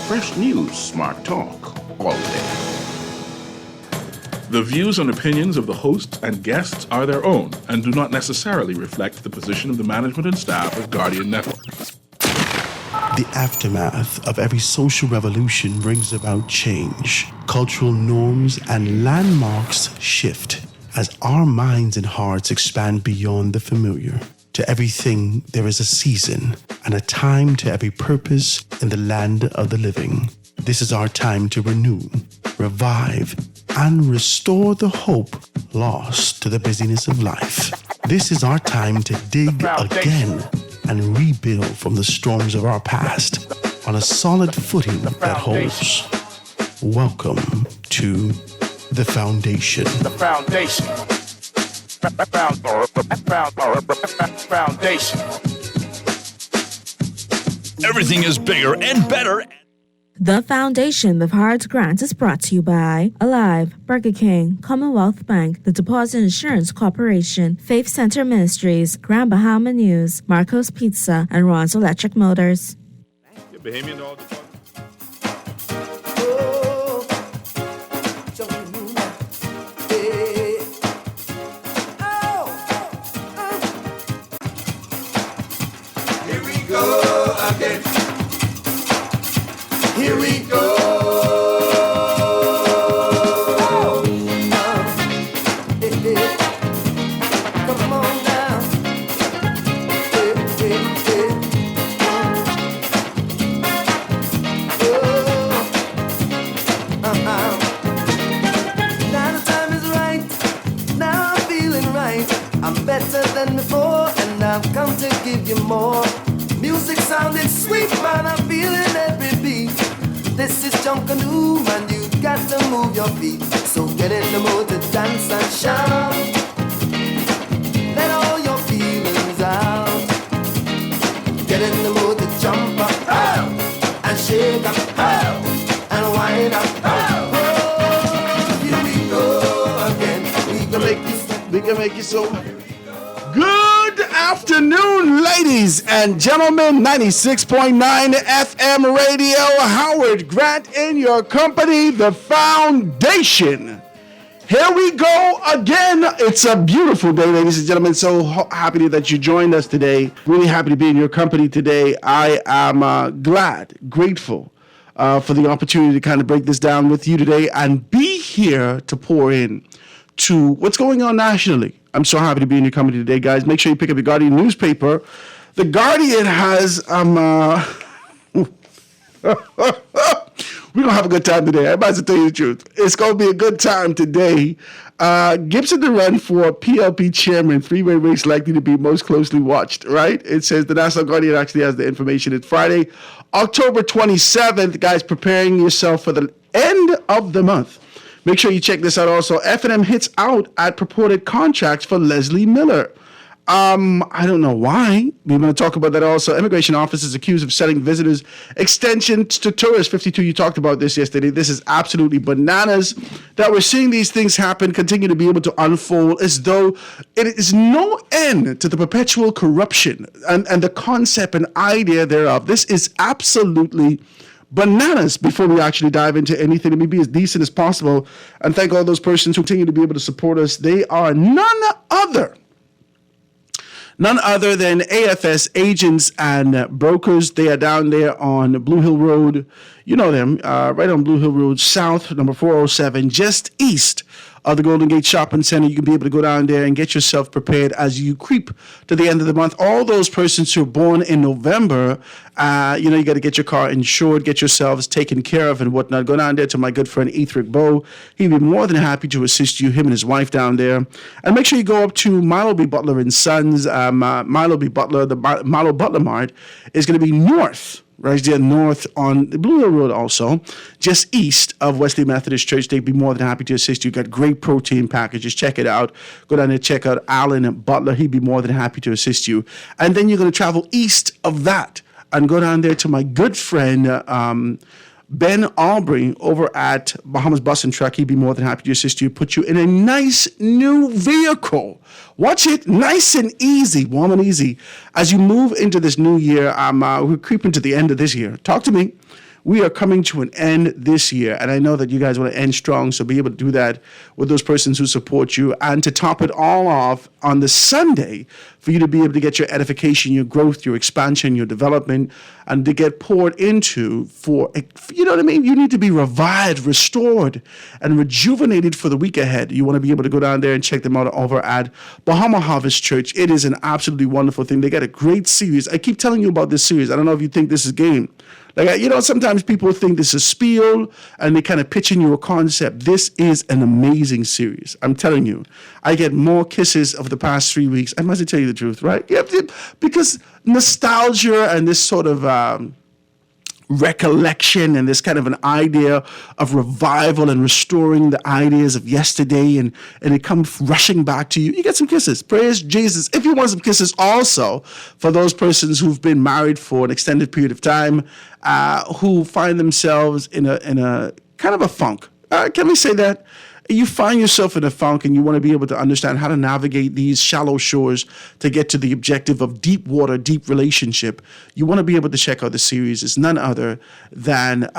fresh news, smart talk, all day. The views and opinions of the hosts and guests are their own and do not necessarily reflect the position of the management and staff of Guardian Network. The aftermath of every social revolution brings about change. Cultural norms and landmarks shift as our minds and hearts expand beyond the familiar. To everything, there is a season and a time to every purpose in the land of the living. This is our time to renew, revive, and restore the hope lost to the busyness of life. This is our time to dig again and rebuild from the storms of our past on a solid footing that holds. Welcome to The Foundation. The Foundation. Foundation. Everything is bigger and better. The Foundation with Hard Grant is brought to you by Alive, Burger King, Commonwealth Bank, the Deposit Insurance Corporation, Faith Center Ministries, Grand Bahama News, Marco's Pizza, and Ron's Electric Motors. Bahamian Dog. Here we go again. Here we go. Come on now. Now the time is right. Now I'm feeling right. I'm better than before, and I've come to give you more. Music sounding sweet, man. I'm feeling every beat. This is Junkanoo, man, you got to move your feet. So get in the mood to dance and shout. Let all your feelings out. Get in the mood to jump up, oh, and shake up, oh, and wind up, oh. Here we go again. We can make you so. Good afternoon, ladies and gentlemen. 96.9 FM radio. Howard Grant in your company, The Foundation. Here we go again. It's a beautiful day, ladies and gentlemen. So happy that you joined us today. Really happy to be in your company today. I am glad, grateful for the opportunity to kind of break this down with you today and be here to pour in to what's going on nationally. I'm so happy to be in your company today, guys. Make sure you pick up your Guardian newspaper. The Guardian has we're gonna have a good time today. I'm about to tell you the truth. It's gonna be a good time today. Gibson to run for PLP chairman, three-way race likely to be most closely watched, right? It says the National Guardian actually has the information. It's Friday, October 27th. Guys, preparing yourself for the end of the month. Make sure you check this out also. F&M hits out at purported contracts for Leslie Miller. I don't know why. We're going to talk about that also. Immigration officers accused of selling visitors extensions to tourists. 52, you talked about this yesterday. This is absolutely bananas that we're seeing these things happen, continue to be able to unfold as though it is no end to the perpetual corruption and the concept and idea thereof. This is absolutely bananas. Before we actually dive into anything, let me be as decent as possible and thank all those persons who continue to be able to support us. They are none other than AFS agents and brokers. They are down there on Blue Hill Road. You know them, right on Blue Hill Road South, number 407, just east of the Golden Gate Shopping Center. You can be able to go down there and get yourself prepared as you creep to the end of the month. All those persons who are born in November, you got to get your car insured, get yourselves taken care of and whatnot. Go down there to my good friend Ethric Bow. He'd be more than happy to assist you, him and his wife down there. And make sure you go up to Milo B. Butler and Sons. Milo B. Butler, the Milo Butler Mart is going to be north. Right there north on the Blue Hill Road also, just east of Wesley Methodist Church. They'd be more than happy to assist you. Got great protein packages. Check it out. Go down there, check out Alan Butler. He'd be more than happy to assist you. And then you're going to travel east of that and go down there to my good friend Ben Aubrey over at Bahamas Bus and Truck. He'd be more than happy to assist you, put you in a nice new vehicle. Watch it nice and easy, warm and easy. As you move into this new year, we're creeping to the end of this year. Talk to me. We are coming to an end this year, and I know that you guys want to end strong, so be able to do that with those persons who support you. And to top it all off, on the Sunday, for you to be able to get your edification, your growth, your expansion, your development, and to get poured into for, you know what I mean? You need to be revived, restored, and rejuvenated for the week ahead. You want to be able to go down there and check them out over at Bahama Harvest Church. It is an absolutely wonderful thing. They got a great series. I keep telling you about this series. I don't know if you think this is game. Like, you know, sometimes people think this is spiel and they kind of pitching you a concept. This is an amazing series. I'm telling you, I get more kisses of the past 3 weeks. I must tell you the truth, right? Yeah, because nostalgia and this sort of recollection and this kind of an idea of revival and restoring the ideas of yesterday, and it comes rushing back to you. You get some kisses. Praise Jesus. If you want some kisses also for those persons who've been married for an extended period of time, who find themselves in a kind of a funk. Can we say that? You find yourself in a funk and you want to be able to understand how to navigate these shallow shores to get to the objective of deep water, deep relationship. You want to be able to check out the series. It's none other than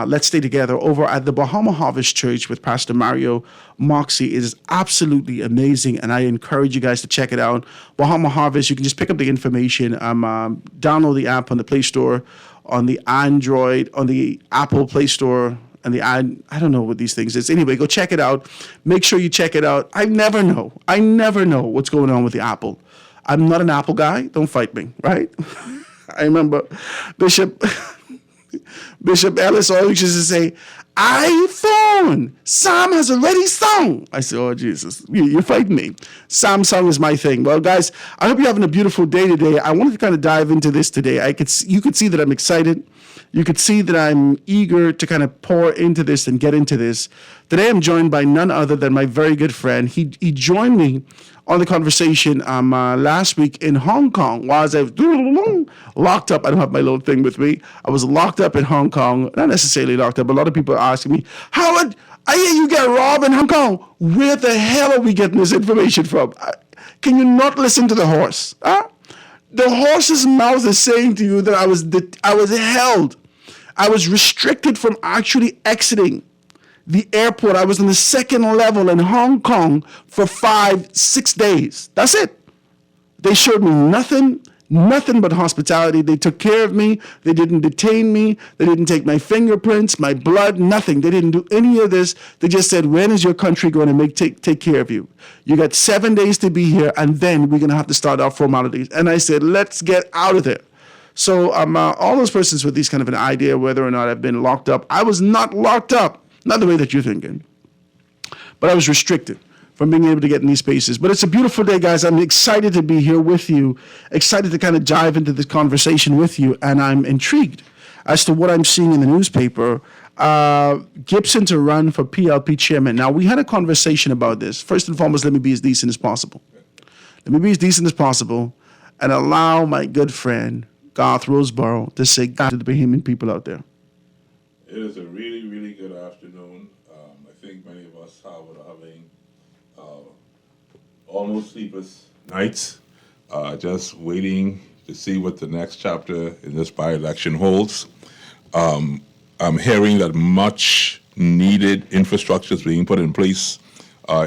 Let's Stay Together over at the Bahama Harvest Church with Pastor Mario Moxie. It is absolutely amazing, and I encourage you guys to check it out. Bahama Harvest, you can just pick up the information, download the app on the Play Store, on the Android, on the Apple Play Store, and I don't know what these things is. Anyway, go check it out. Make sure you check it out. I never know what's going on with the Apple. I'm not an Apple guy. Don't fight me, right? I remember Bishop Ellis always used to say, iPhone, Sam has already sung. I said, oh, Jesus, you're fighting me. Samsung is my thing. Well, guys, I hope you're having a beautiful day today. I wanted to kind of dive into this today. You could see that I'm excited. You could see that I'm eager to kind of pour into this and get into this. Today, I'm joined by none other than my very good friend. He joined me on the conversation last week in Hong Kong while I was locked up. I don't have my little thing with me. I was locked up in Hong Kong. Not necessarily locked up. A lot of people are asking me, Howard, I hear you get robbed in Hong Kong. Where the hell are we getting this information from? Can you not listen to the horse? Huh? The horse's mouth is saying to you that I was held. I was restricted from actually exiting the airport. I was on the second level in Hong Kong for 5-6 days. That's it. They showed me nothing but hospitality. They took care of me. They didn't detain me. They didn't take my fingerprints, my blood, nothing. They didn't do any of this. They just said, when is your country going to take care of you? You got 7 days to be here, and then we're going to have to start our formalities. And I said, let's get out of there. So all those persons with these kind of an idea whether or not I've been locked up, I was not locked up. Not the way that you're thinking. But I was restricted from being able to get in these spaces. But it's a beautiful day, guys. I'm excited to be here with you, excited to kind of dive into this conversation with you, and I'm intrigued as to what I'm seeing in the newspaper. Gibson to run for PLP chairman. Now, we had a conversation about this. First and foremost, let me be as decent as possible. Let me be as decent as possible and allow my good friend, Garth Roseborough, to say God to the Bahamian people out there. It is a really, really good afternoon. I think many of us are having almost sleepless nights, just waiting to see what the next chapter in this by-election holds. I'm hearing that much needed infrastructure is being put in place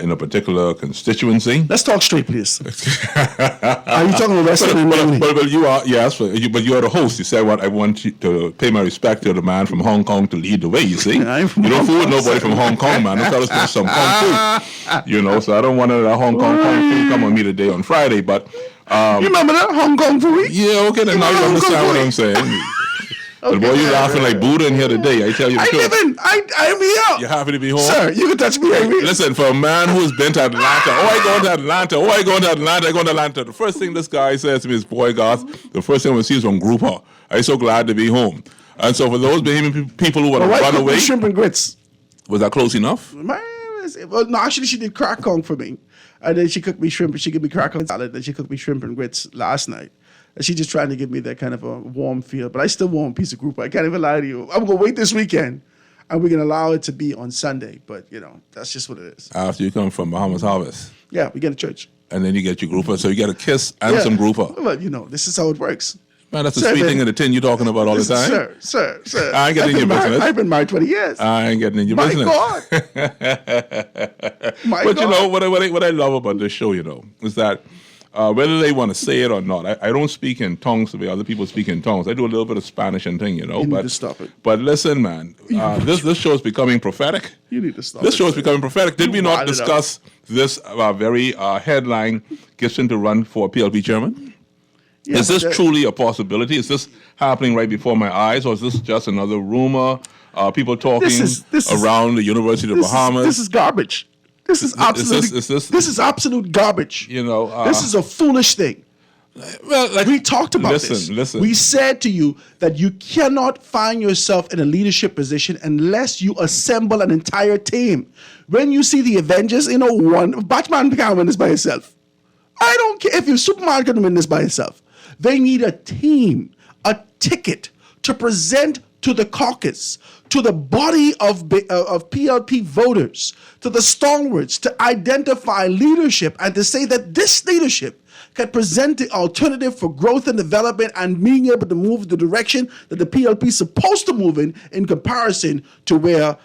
in a particular constituency. Let's talk straight, please. Are you talking about wrestling and money? But you are, yes, but you are the host. You said, "What I want you to pay my respect to the man from Hong Kong to lead the way." You see, you don't fool with nobody from Hong Kong, man. Those fellas put some kung fu, you know. So I don't want that Hong Kong kung fu come on me today on Friday. But you remember that Hong Kong fu? Yeah, okay. Then now you understand what I'm saying. But boy, you laughing like Buddha in here today. I tell you the truth. I'm here. You're happy to be home? Sir, you can touch me. Listen, for a man who's been to Atlanta, I going to Atlanta. The first thing this guy says to me is, boy, Garth, the first thing we see is from Grouper. I'm so glad to be home. And so for those Bahamian people who want to run away. Shrimp and grits. Was that close enough? Well, no, actually, she did crack kong for me. And then she cooked me shrimp, and she gave me crack kong salad, and she cooked me shrimp and grits last night. And she's just trying to give me that kind of a warm feel. But I still want a piece of grouper. I can't even lie to you. I'm going to wait this weekend, and we're going to allow it to be on Sunday. But, you know, that's just what it is. After you come from Bahamas Harvest. Yeah, we get a church. And then you get your grouper. So you get a kiss and some grouper. Well, you know, this is how it works. Man, that's the Sir, sweet man. thing in the tin you're talking about all the time. Sir. I ain't getting in your business. I've been married 20 years. I ain't getting in your My business. God. My But God. you know, what I love about this show, is that whether they want to say it or not, I don't speak in tongues the way other people speak in tongues. I do a little bit of Spanish and thing, You but need to stop it. But listen, man, this show is becoming prophetic. You need to stop This it, show is sir. becoming prophetic. Did You we not wild it up. discuss this very headline, Gibson to run for PLP chairman? Yeah, Is but this that- truly a possibility? Is this happening right before my eyes, or is this just another rumor? People talking This is- around the University of the Bahamas. This is garbage. This is absolutely. is this- this is absolute garbage. This is a foolish thing. well, like, We talked about this. Listen. We said to you that you cannot find yourself in a leadership position unless you assemble an entire team. When you see the Avengers, Batman can't win this by himself. I don't care if Superman can win this by himself. They need a team, a ticket to present to the caucus, to the body of PLP voters, to the stalwarts, to identify leadership and to say that this leadership can present the alternative for growth and development and being able to move the direction that the PLP is supposed to move in comparison to where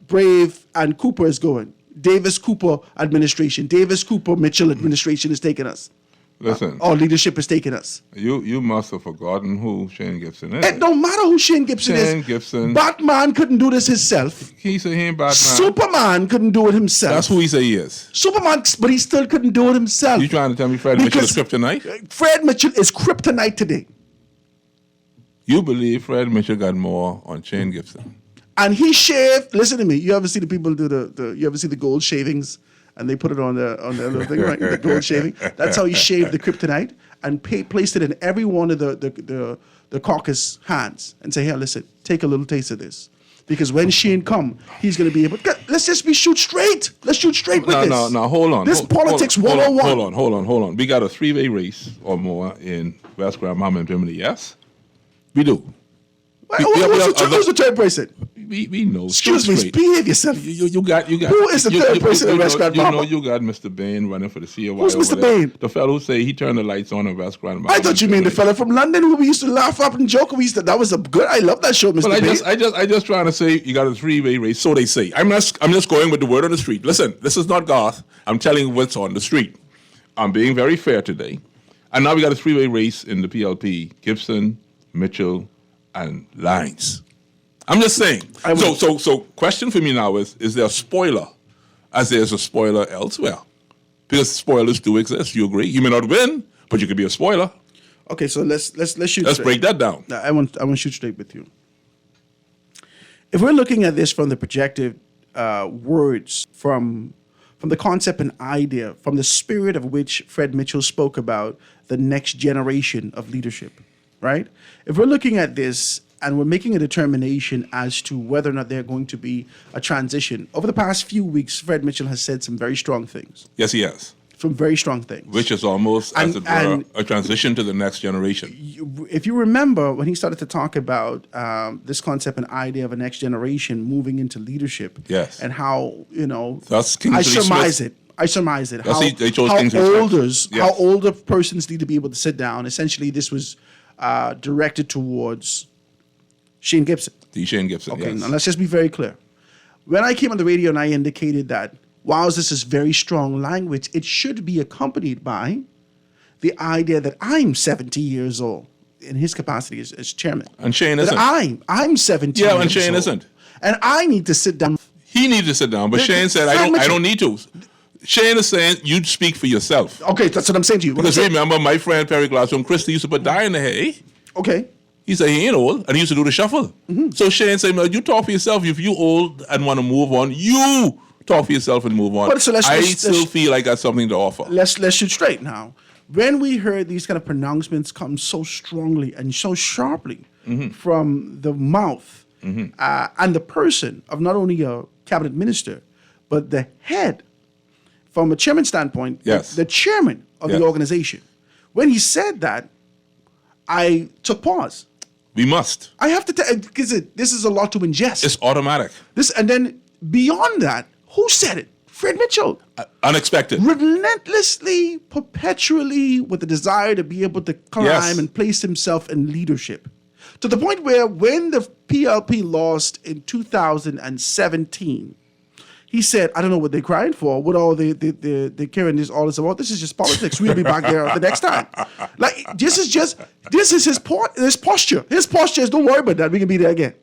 Brave and Cooper is going. Davis Cooper administration, Davis Cooper Mitchell administration is taking us. Listen, Our leadership is taking us. you must have forgotten who Shane Gibson is. It don't matter who Shane Gibson Shane is. Gibson. Batman couldn't do this himself. He said he ain't Batman. Superman couldn't do it himself. That's who he say he is. Superman, but he still couldn't do it himself. You trying to tell me Fred Mitchell is kryptonite? Fred Mitchell is kryptonite today. You believe Fred Mitchell got more on Shane Gibson? And he shaved. Listen to me. You ever see the people do you ever see the gold shavings and they put it on the little thing, right? The gold shaving. That's how he shaved the kryptonite and placed it in every one of the caucus hands and say, "Here, listen, take a little taste of this." Because when Shane come, he's going to be able. Let's just shoot straight. Let's shoot straight with this. No, hold on. This politics 101. Hold on. We got a three-way race or more in West Grand Bahama and Germany, yes? We do. Who's the third person? We know. Excuse me, Straight. behave yourself. You got. Who is the third person in West Grand Bahama? You got Mr. Bain running for the COY. Who's over Mr. there. Bain? The fellow who say he turned the lights on in West Grand Bahama. I thought you mean the fella from London who we used to laugh up and joke. That was a good. I love that show, Mr. Well, Bain. I just trying to say you got a three-way race. So they say. I'm just going with the word on the street. Listen, this is not Garth. I'm telling you what's on the street. I'm being very fair today. And now we got a three-way race in the PLP: Gibson, Mitchell, and Lines. I'm just saying. So question for me now is there a spoiler as there's a spoiler elsewhere? Because spoilers do exist. You agree? You may not win, but you could be a spoiler. Okay, so let's shoot. Let's straight. break that down. I want to shoot straight with you. If we're looking at this from the projected words, from the concept and idea, from the spirit of which Fred Mitchell spoke about the next generation of leadership, right? If we're looking at this and we're making a determination as to whether or not there's going to be a transition, over the past few weeks, Fred Mitchell has said some very strong things. Yes, he has. Some very strong things. Which is almost as And- it were and- a transition to the next generation. If you remember when he started to talk about this concept and idea of a next generation moving into leadership, Yes. and how That's I Kingsley surmise Smith. it. I surmise it. Yes, they chose how Kingsley Smith. olders, Yes. how older persons need to be able to sit down. Essentially, this was directed towards Shane Gibson. The Shane Gibson. Okay, yes. now let's just be very clear. When I came on the radio and I indicated that whilst this is very strong language, it should be accompanied by the idea that I'm 70 years old in his capacity as chairman. And Shane That isn't. I'm 17 Yeah, years and Shane old. isn't. And I need to sit down. He needed to sit down, but The- Shane said, Fred I Mitchell- don't need to. Shane is saying, you speak for yourself. Okay, that's what I'm saying to you. What I'm Because saying- remember, my friend Perry Glassman Christie used to put dye in the hair. Okay. He said he ain't old, and he used to do the shuffle. Mm-hmm. So Shane said, "No, you talk for yourself. If you old and want to move on, you talk for yourself and move on." But so let's- I let's- still let's- feel like I got something to offer. Let's shoot straight now. When we heard these kind of pronouncements come so strongly and so sharply Mm-hmm. from the mouth and the person of not only a cabinet minister, but the head, from a chairman standpoint, Yes. the chairman of Yes. the organization, when he said that, I took pause. We must. I have to tell because this is a lot to ingest. It's automatic. This and then beyond that, who said it? Fred Mitchell. Unexpected. Relentlessly, perpetually, with the desire to be able to climb Yes. and place himself in leadership. To the point where when the PLP lost in 2017, he said, I don't know what they're crying for. What all they're caring this all this about. This is just politics. We'll be back there the next time. Like, this is his posture. His posture is, don't worry about that. We can be there again.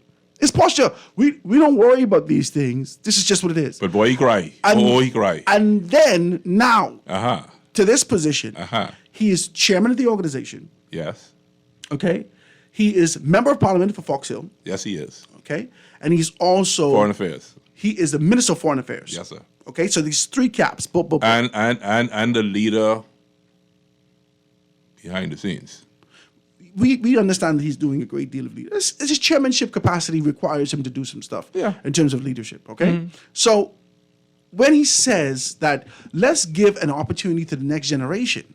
His posture, we don't worry about these things. This is just what it is. But boy, he cry. He cry. And then now, Uh-huh. to this position, Uh-huh. he is chairman of the organization. Yes. Okay, he is member of parliament for Fox Hill. Yes, he is. Okay, and he's also Foreign Affairs. He is the minister of foreign affairs. Yes, sir. Okay, so these three caps. And the leader behind the scenes. We understand that he's doing a great deal of leadership. His chairmanship capacity requires him to do some stuff in terms of leadership, okay? So when he says that let's give an opportunity to the next generation,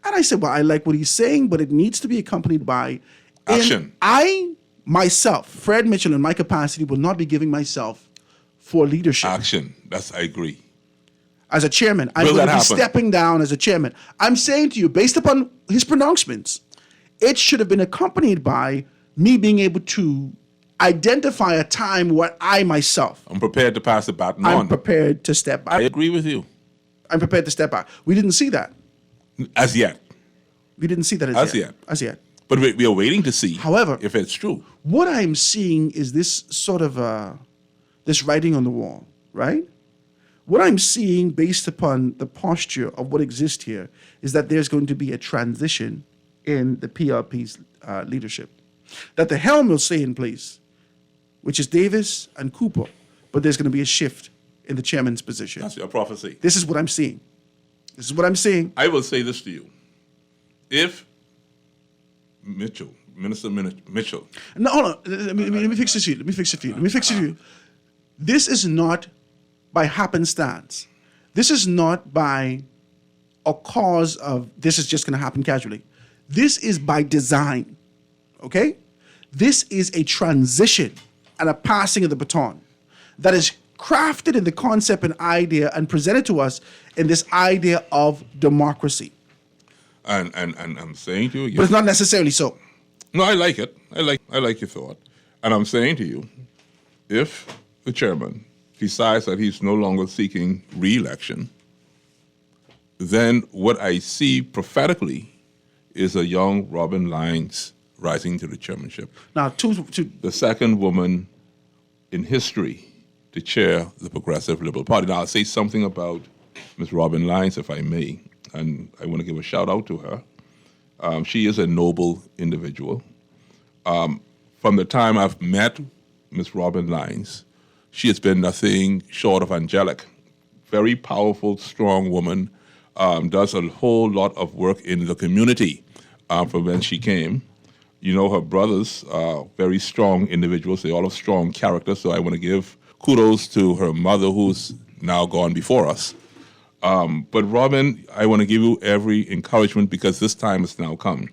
and I said, well, I like what he's saying, but it needs to be accompanied by Action. I, myself, Fred Mitchell, in my capacity, will not be giving myself for leadership. Action. I agree. As a chairman, I'm Will going that to be happen? stepping down as a chairman. I'm saying to you, based upon his pronouncements, it should have been accompanied by me being able to identify a time where I myself, I'm prepared to pass the baton I'm on. prepared to step I back. agree with you. I'm prepared to step back. We didn't see that. As yet. We didn't see that As yet. As yet. But we are waiting to see However, if it's true. What I'm seeing is this sort of this writing on the wall, right? What I'm seeing based upon the posture of what exists here is that there's going to be a transition in the PRP's leadership. That the helm will stay in place, which is Davis and Cooper, but there's going to be a shift in the chairman's position. That's your prophecy. This is what I'm seeing. This is what I'm seeing. I will say this to you. If Minister Mitchell, No, hold on. Let me fix this for you. Let me fix it for you. This is not by happenstance. This is not by a cause of this is just going to happen casually. This is by design. Okay? This is a transition and a passing of the baton that is crafted in the concept and idea and presented to us in this idea of democracy. and I'm saying to you, But it's not necessarily so. no, I like it. I like your thought. And I'm saying to you, if the chairman decides that he's no longer seeking re-election, then what I see prophetically is a young Robin Lyons rising to the chairmanship. Now, two The second woman in history to chair the Progressive Liberal Party. Now, I'll say something about Ms. Robin Lyons, if I may, and I want to give a shout out to her. She is a noble individual. From the time I've met Ms. Robin Lyons, she has been nothing short of angelic. Very powerful, strong woman, does a whole lot of work in the community from when she came. You know, her brothers are very strong individuals. They all have strong character, so I want to give kudos to her mother, who's now gone before us. But Robin, I want to give you every encouragement because this time has now come.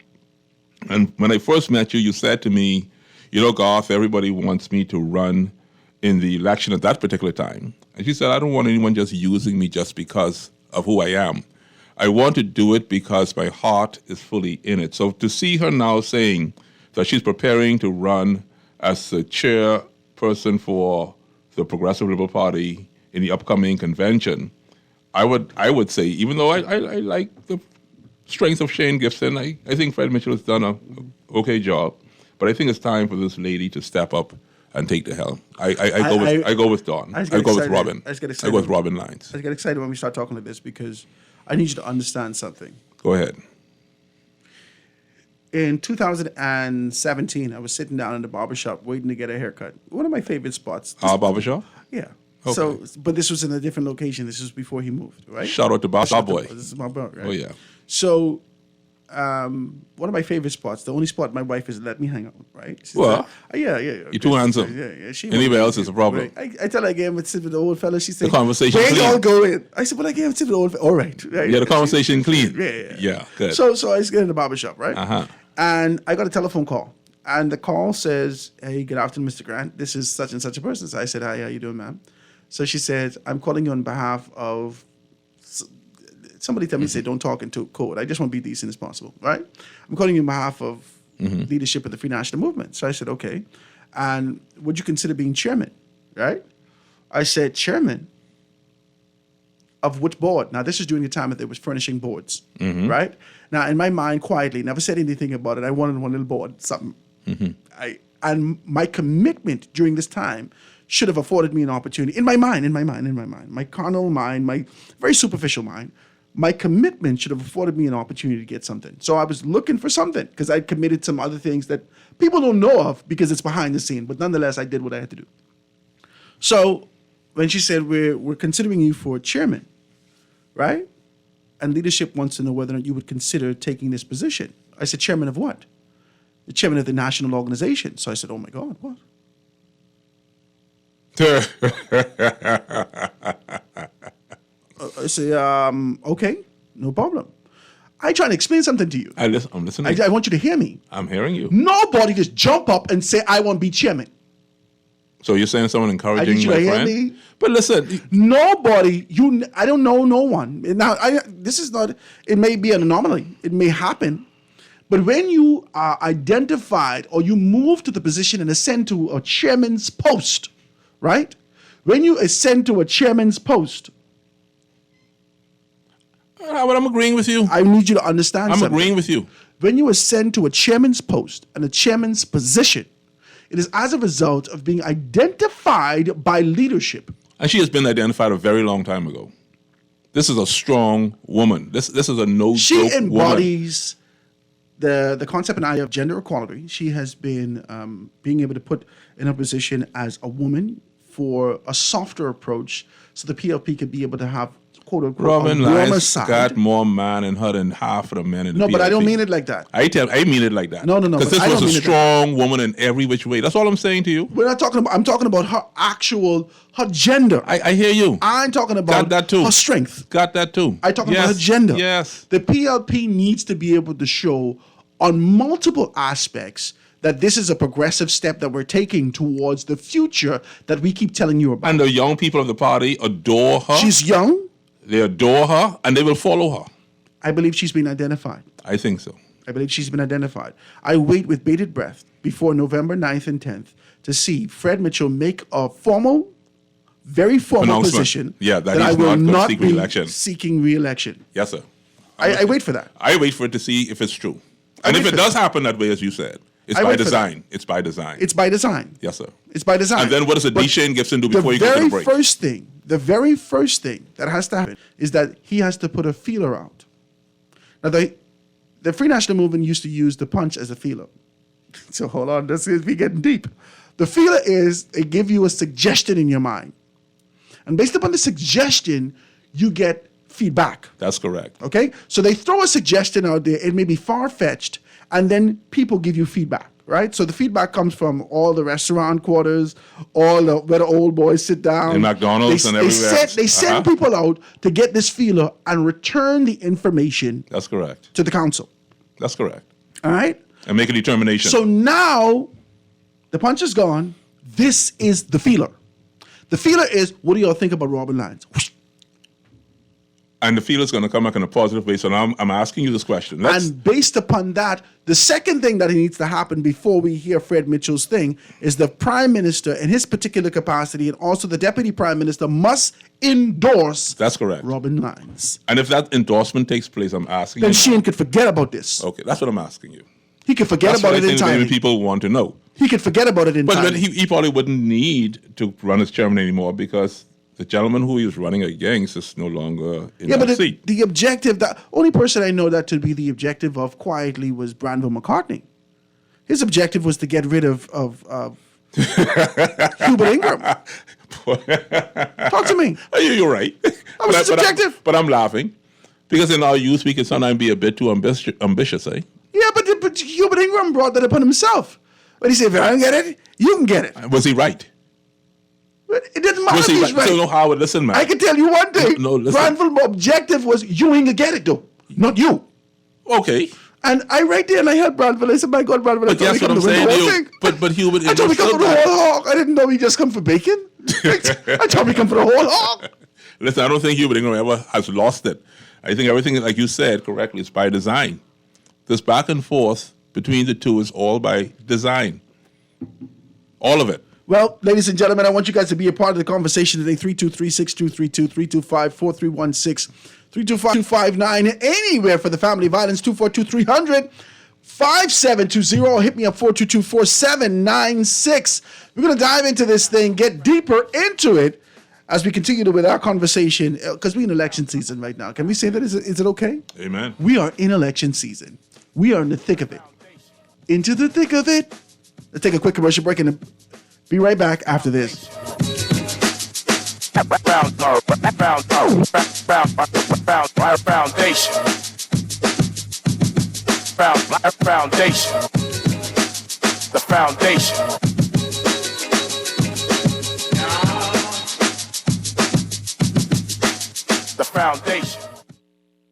And when I first met you, you said to me, you know, Garth, everybody wants me to run in the election at that particular time. And she said, I don't want anyone just using me just because of who I am. I want to do it because my heart is fully in it. So to see her now saying that she's preparing to run as the chairperson for the Progressive Liberal Party in the upcoming convention, I would say, even though I like the strength of Shane Gibson, I think Fred Mitchell has done a okay job, but I think it's time for this lady to step up and take the helm. I go with Dawn. I go with Robin. I just get I excited. go with Robin Lyons. I get excited when we start talking like this because I need you to understand something. Go ahead. In 2017, I was sitting down in the barbershop waiting to get a haircut. One of my favorite spots. Our barbershop. Yeah. Okay. So, but this was in a different location. This was before he moved, right? Shout out to Bob Boy. This is my bro, right? Oh yeah. So, one of my favorite spots, the only spot my wife has let me hang out, right? She's Well, like, yeah. You're too handsome. Yeah. Anybody else is a problem. I tell her again, sit with the old fella. She said, conversation where clean. y'all going? I said, well, again, sit with the old fella. All right. Yeah, the conversation clean. Yeah. Good. So I just get in the barbershop, right? Uh-huh. And I got a telephone call. And the call says, hey, good afternoon, Mr. Grant. This is such and such a person. So I said, hi, how you doing, ma'am? So she said, I'm calling you on behalf of somebody tell me, say, don't talk into code. I just want to be decent as possible, right? I'm calling you on behalf of leadership of the Free National Movement. So I said, okay. And would you consider being chairman, right? I said, chairman of which board? Now, this is during the time that they was furnishing boards, right? Now, in my mind, quietly, never said anything about it. I wanted one little board, something. And my commitment during this time should have afforded me an opportunity. In my mind, my carnal mind, my very superficial mind, my commitment should have afforded me an opportunity to get something. So I was looking for something because I'd committed some other things that people don't know of because it's behind the scene. But nonetheless, I did what I had to do. So when she said, we're considering you for chairman, right? And leadership wants to know whether or not you would consider taking this position. I said, chairman of what? The chairman of the national organization. So I said, oh my God, what? I say, okay, no problem. I try to explain something to you. I'm listening. I want you to hear me. I'm hearing you. Nobody just jump up and say, I want to be chairman. So you're saying someone I encouraging need you my to hear friend? me. But listen, Nobody, I don't know no one. Now, this is not, it may be an anomaly. It may happen. But when you are identified or you move to the position and ascend to a chairman's post, right? When you ascend to a chairman's post, but I'm agreeing with you. I need you to understand I'm something. agreeing with you. When you ascend to a chairman's post and a chairman's position, it is as a result of being identified by leadership. And she has been identified a very long time ago. This is a strong woman. This is a no-joke She woman. embodies the concept and idea of gender equality. She has been being able to put in a position as a woman for a softer approach so the PLP could be able to have, quote unquote, Robin a warmer Lyons side. got more man in her than half of the men in the No, PLP. but I don't mean it like that. I mean it like that. No, Because but this I was don't a mean it strong woman in every which way. That's all I'm saying to you. We're not talking about, I'm talking about her gender. I hear you. I'm talking about Got that too. her strength. Got that too. I'm talking Yes. about her gender. Yes. The PLP needs to be able to show on multiple aspects that this is a progressive step that we're taking towards the future that we keep telling you about. And the young people of the party adore her. She's young. They adore her and they will follow her. I believe she's been identified. I think so. I believe she's been identified. I wait with bated breath before November 9th and 10th to see Fred Mitchell make a formal, very formal Announcement. position Yeah, that I he's will not gonna not seek be re-election. seeking re-election. Yes, sir. I wait for that. I wait for it to see if it's true. And if wait it for does happen that way, as you said, it's I by wait for design. It's by design. It's by design. Yes, sir. It's by design. And then what does a But Shane Gibson do before you go to the break? The very first thing that has to happen is that he has to put a feeler out. Now, the Free National Movement used to use the punch as a feeler. So hold on, this is me getting deep. The feeler is they give you a suggestion in your mind. And based upon the suggestion, you get feedback. That's correct. Okay? So they throw a suggestion out there, it may be far-fetched, and then people give you feedback, right? So the feedback comes from all the restaurant quarters, where the old boys sit down. In McDonald's and everywhere else. They send people out to get this feeler and return the information That's correct. to the council. That's correct. All right? And make a determination. So now the punch is gone. This is the feeler. The feeler is, what do y'all think about Robin Lyons? Whoosh. And the feeler's going to come back in a positive way. So now I'm asking you this question. And based upon that, the second thing that needs to happen before we hear Fred Mitchell's thing is the prime minister in his particular capacity and also the deputy prime minister must endorse That's correct. Robin Lyons. And if that endorsement takes place, I'm asking Then you. Sheehan could forget about this. Okay, that's what I'm asking you. He could forget That's about what it I think entirely. maybe people want to know. He could forget about it But entirely. he probably wouldn't need to run as chairman anymore because the gentleman who he was running against is no longer in Yeah, that but seat. the objective, the only person I know that to be the objective of quietly was Granville McCartney. His objective was to get rid of Hubert Ingram. Talk to me. You're right. That was his objective. But I'm laughing because in our youth we can sometimes be a bit too ambitious, eh? Yeah, but Hubert Ingram brought that upon himself. But he said, if I don't get it, you can get it. Was he right? But it doesn't matter Was if he he's right? right. So no, Howard, listen, man. I can tell you one thing. No, listen. Granville's objective was you ain't gonna get it though. Not you. Okay. And I right there and I heard Brandville. I said, my God, Brandville, I But thought we that's what come I'm to win the saying. whole You, thing. but Hubert, I thought we come for the whole hog. I didn't know we just come for bacon. I thought we come for the whole hog. Listen, I don't think Hubert Ingram ever has lost it. I think everything, like you said correctly, is by design. This back and forth between the two is all by design. All of it. Well, ladies and gentlemen, I want you guys to be a part of the conversation today. 323-6232, 325-4316, 325-259, anywhere for the family violence, 242-300. 5720 or hit me up 422-4796. We're going to dive into this thing, get deeper into it as we continue with our conversation, because we're in election season right now. Can we say that? Is it okay? Amen. We are in election season. We are in the thick of it. Into the thick of it. Let's take a quick commercial break and be right back after this. Foundation. Foundation. The foundation. The foundation.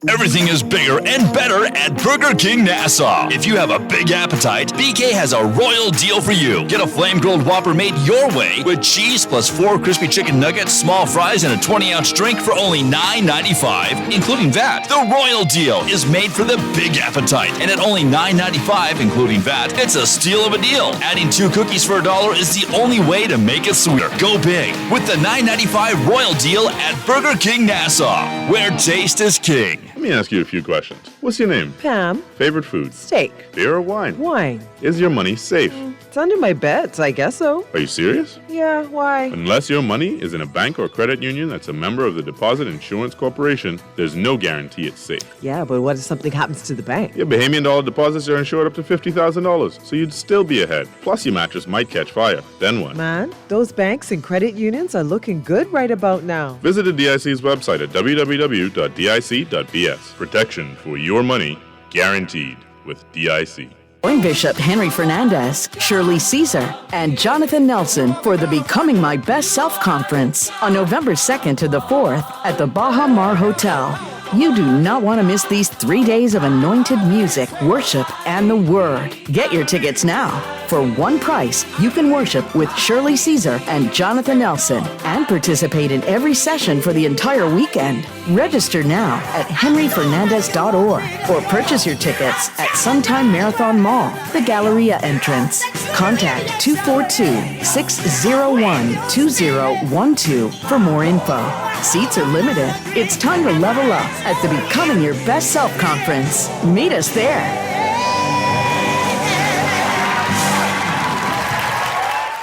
Everything is bigger and better at Burger King Nassau. If you have a big appetite, BK has a royal deal for you. Get a flame-grilled Whopper made your way with cheese plus 4 crispy chicken nuggets, small fries, and a 20-ounce drink for only $9.95, including VAT. The royal deal is made for the big appetite, and at only $9.95, including VAT, it's a steal of a deal. Adding 2 cookies for $1 is the only way to make it sweeter. Go big with the $9.95 royal deal at Burger King Nassau, where taste is king. Let me ask you a few questions. What's your name? Pam, Favorite food? steak, Beer or wine? wine. Is your money safe? It's under my bed, so I guess so. Are you serious? Yeah, why? Unless your money is in a bank or credit union that's a member of the Deposit Insurance Corporation, there's no guarantee it's safe. Yeah, but what if something happens to the bank? Your Bahamian dollar deposits are insured up to $50,000, so you'd still be ahead. Plus, your mattress might catch fire. Then what? Man, those banks and credit unions are looking good right about now. Visit the DIC's website at www.dic.bs. Protection for your money, guaranteed with DIC. Join Bishop Henry Fernandez, Shirley Caesar, and Jonathan Nelson for the Becoming My Best Self Conference on November 2nd to the 4th at the Baha Mar Hotel. You do not want to miss these 3 days of anointed music, worship, and the Word. Get your tickets now. For one price, you can worship with Shirley Caesar and Jonathan Nelson and participate in every session for the entire weekend. Register now at henryfernandez.org or purchase your tickets at Suntime Marathon Mall, the Galleria entrance. Contact 242-601-2012 for more info. Seats are limited. It's time to level up at the Becoming Your Best Self Conference. Meet us there.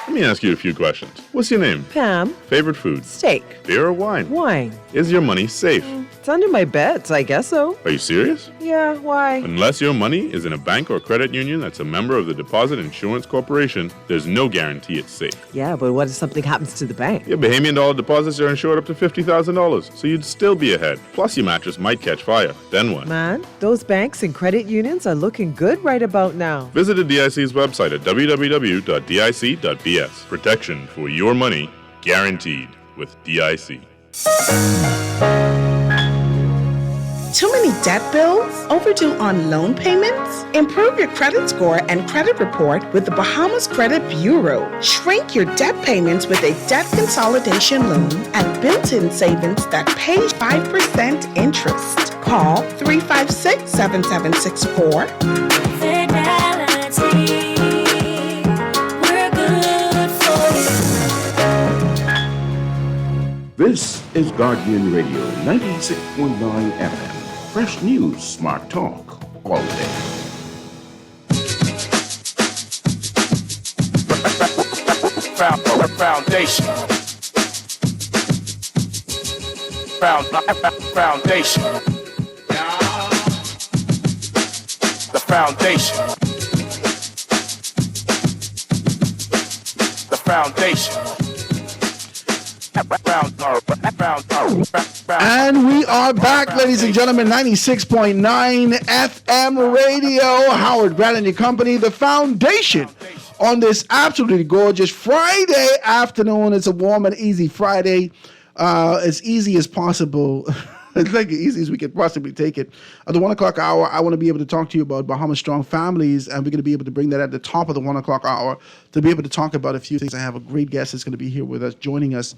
Let me ask you a few questions. What's your name? Pam, Favorite food? steak, Beer or wine? wine. Is your money safe? It's under my bed, so I guess so. Are you serious? Yeah, why? Unless your money is in a bank or credit union that's a member of the Deposit Insurance Corporation, there's no guarantee it's safe. Yeah, but what if something happens to the bank? Your Bahamian dollar deposits are insured up to $50,000, so you'd still be ahead. Plus, your mattress might catch fire. Then what? Man, those banks and credit unions are looking good right about now. Visit the DIC's website at www.dic.bs. Protection for your money, guaranteed with DIC. Too many debt bills? Overdue on loan payments? Improve your credit score and credit report with the Bahamas Credit Bureau. Shrink your debt payments with a debt consolidation loan and built-in savings that pay 5% interest. Call 356-7764. This is Guardian Radio 96.9 FM. Fresh news, smart talk, all day. Foundation. Foundation. The foundation. The foundation. And we are back, ladies and gentlemen, 96.9 FM radio. Howard Brandon and company, the foundation on this absolutely gorgeous Friday afternoon. It's a warm and easy Friday, as easy as possible. It's like as easy as we could possibly take it. At the 1 o'clock hour, I want to be able to talk to you about Bahamas Strong Families, and we're going to be able to bring that at the top of the 1 o'clock hour to be able to talk about a few things. I have a great guest that's going to be here with us, joining us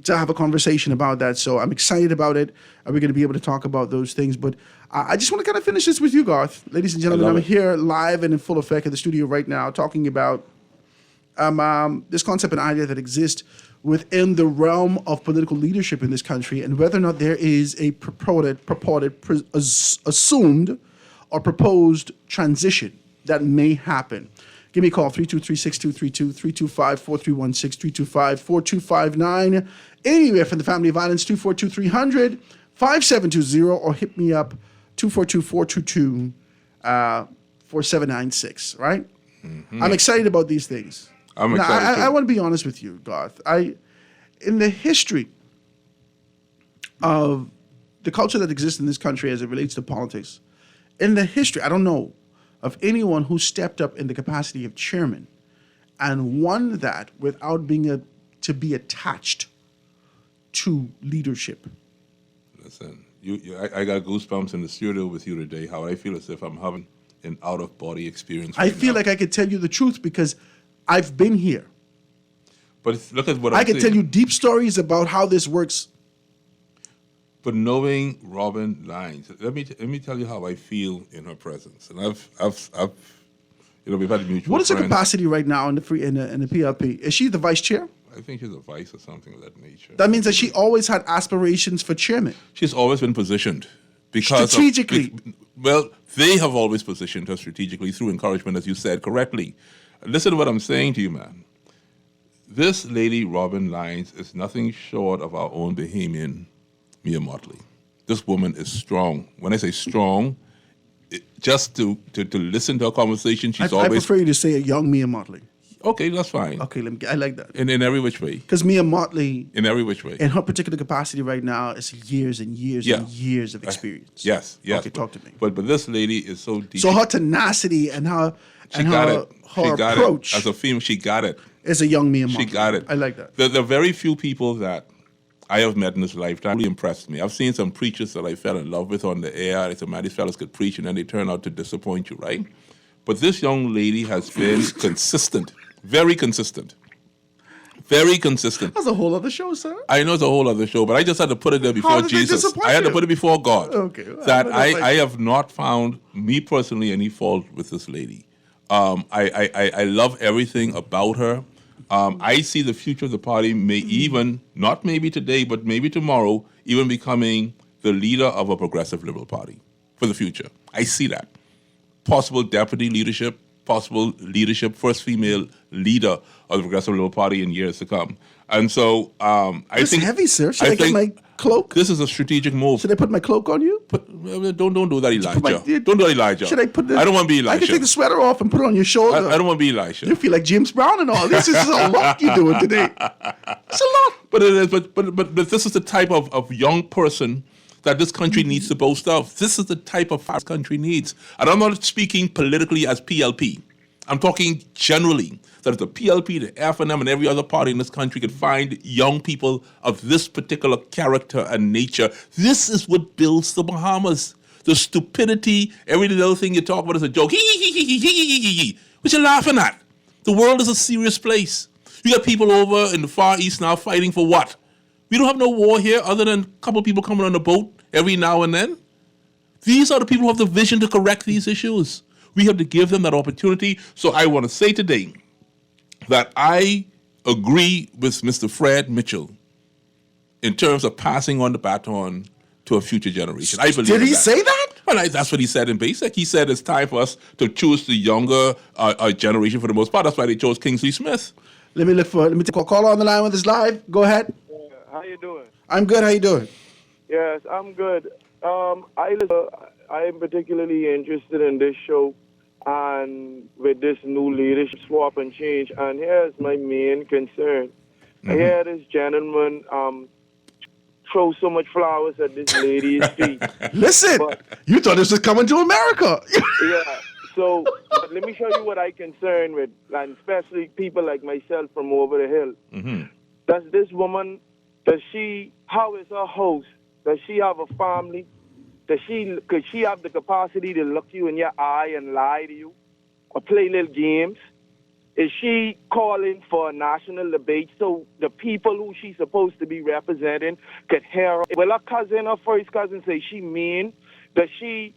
to have a conversation about that. So I'm excited about it. And we're going to be able to talk about those things. But I just want to kind of finish this with you, Garth. Ladies and gentlemen, I'm here live and in full effect in the studio right now talking about this concept and idea that exists within the realm of political leadership in this country, and whether or not there is a assumed or proposed transition that may happen. Give me a call, 323-6232, 325-4316, 325-4259. Anywhere from the family of violence, 242-300, 5720, or hit me up, 242-422, 4796, right? Mm-hmm. I'm excited about these things. I'm excited. I want to be honest with you, Garth. In the history of the culture that exists in this country as it relates to politics, in the history, I don't know of anyone who stepped up in the capacity of chairman and won that without being to be attached to leadership. Listen, I got goosebumps in the studio with you today. How I feel as if I'm having an out-of-body experience. I feel like I could tell you the truth because I've been here. But look at what I can tell you deep stories about how this works. But knowing Robin Lines, let me tell you how I feel in her presence. And I've we've had mutual. What is her friends. capacity right now in the PLP? Is she the vice chair? I think she's a vice or something of that nature. That means that she always had aspirations for chairman. She's always been positioned because strategically. They have always positioned her strategically through encouragement, as you said correctly. Listen to what I'm saying to you, man. This lady, Robin Lines, is nothing short of our own Bahamian Mia Motley. This woman is strong. When I say strong, just to listen to her conversation, she's always... I prefer you to say a young Mia Motley. Okay, that's fine. Okay, I like that. In every which way. Because Mia Motley... In every which way. In her particular capacity right now, is years and years and years of experience. Yes. Okay, talk to me. But this lady is so deep. So her tenacity and her approach... As a female, she got it. Is a young Mia Motley. She got it. I like that. There are very few people that I have met in this lifetime really impressed me. I've seen some preachers that I fell in love with on the air. I said, man, these fellas could preach, and then they turn out to disappoint you, right? But this young lady has been consistent, very consistent. Very consistent. That's a whole other show, sir. I know it's a whole other show, but I just had to put it there before Jesus. I had to put it before God. Okay. Well, that I have not found, me personally, any fault with this lady. I love everything about her. I see the future of the party may even, not maybe today, but maybe tomorrow, even becoming the leader of a progressive liberal party for the future. I see that. Possible deputy leadership, possible leadership, first female leader of the progressive liberal party in years to come. And so I think... It's heavy, sir. Should I get my cloak? This is a strategic move. Should I put my cloak on you? Don't do that, Elijah. Don't do that, Elijah. Should I put this? I don't want to be Elijah. I can take the sweater off and put it on your shoulder. I don't want to be Elijah. You feel like James Brown and all. This is a lot you're doing today. It's a lot. But it is. But this is the type of young person that this country needs to boast of. This is the type of this country needs. And I'm not speaking politically as PLP. I'm talking generally, that if the PLP, the FNM, and every other party in this country could find young people of this particular character and nature, this is what builds the Bahamas. The stupidity, every little thing you talk about is a joke. What you laughing at? The world is a serious place. You got people over in the Far East now fighting for what? We don't have no war here other than a couple of people coming on the boat every now and then. These are the people who have the vision to correct these issues. We have to give them that opportunity. So I want to say today that I agree with Mr. Fred Mitchell in terms of passing on the baton to a future generation. I believe Did he say that? Well, that's what he said in basic. He said it's time for us to choose the younger generation for the most part. That's why they chose Kingsley Smith. Let me take a call on the line with us live. Go ahead. How you doing? I'm good. How you doing? Yes, I'm good. I'm particularly interested in this show and with this new leadership swap and change. And here's my main concern. I hear this gentleman throw so much flowers at this lady's feet. Listen, you thought this was coming to America. Yeah. So let me show you what I'm concerned with, and especially people like myself from over the hill. Does this woman, how is her host Does she have a family? Could she have the capacity to look you in your eye and lie to you or play little games? Is she calling for a national debate so the people who she's supposed to be representing could hear her? Will her cousin, her first cousin, say she mean? Did she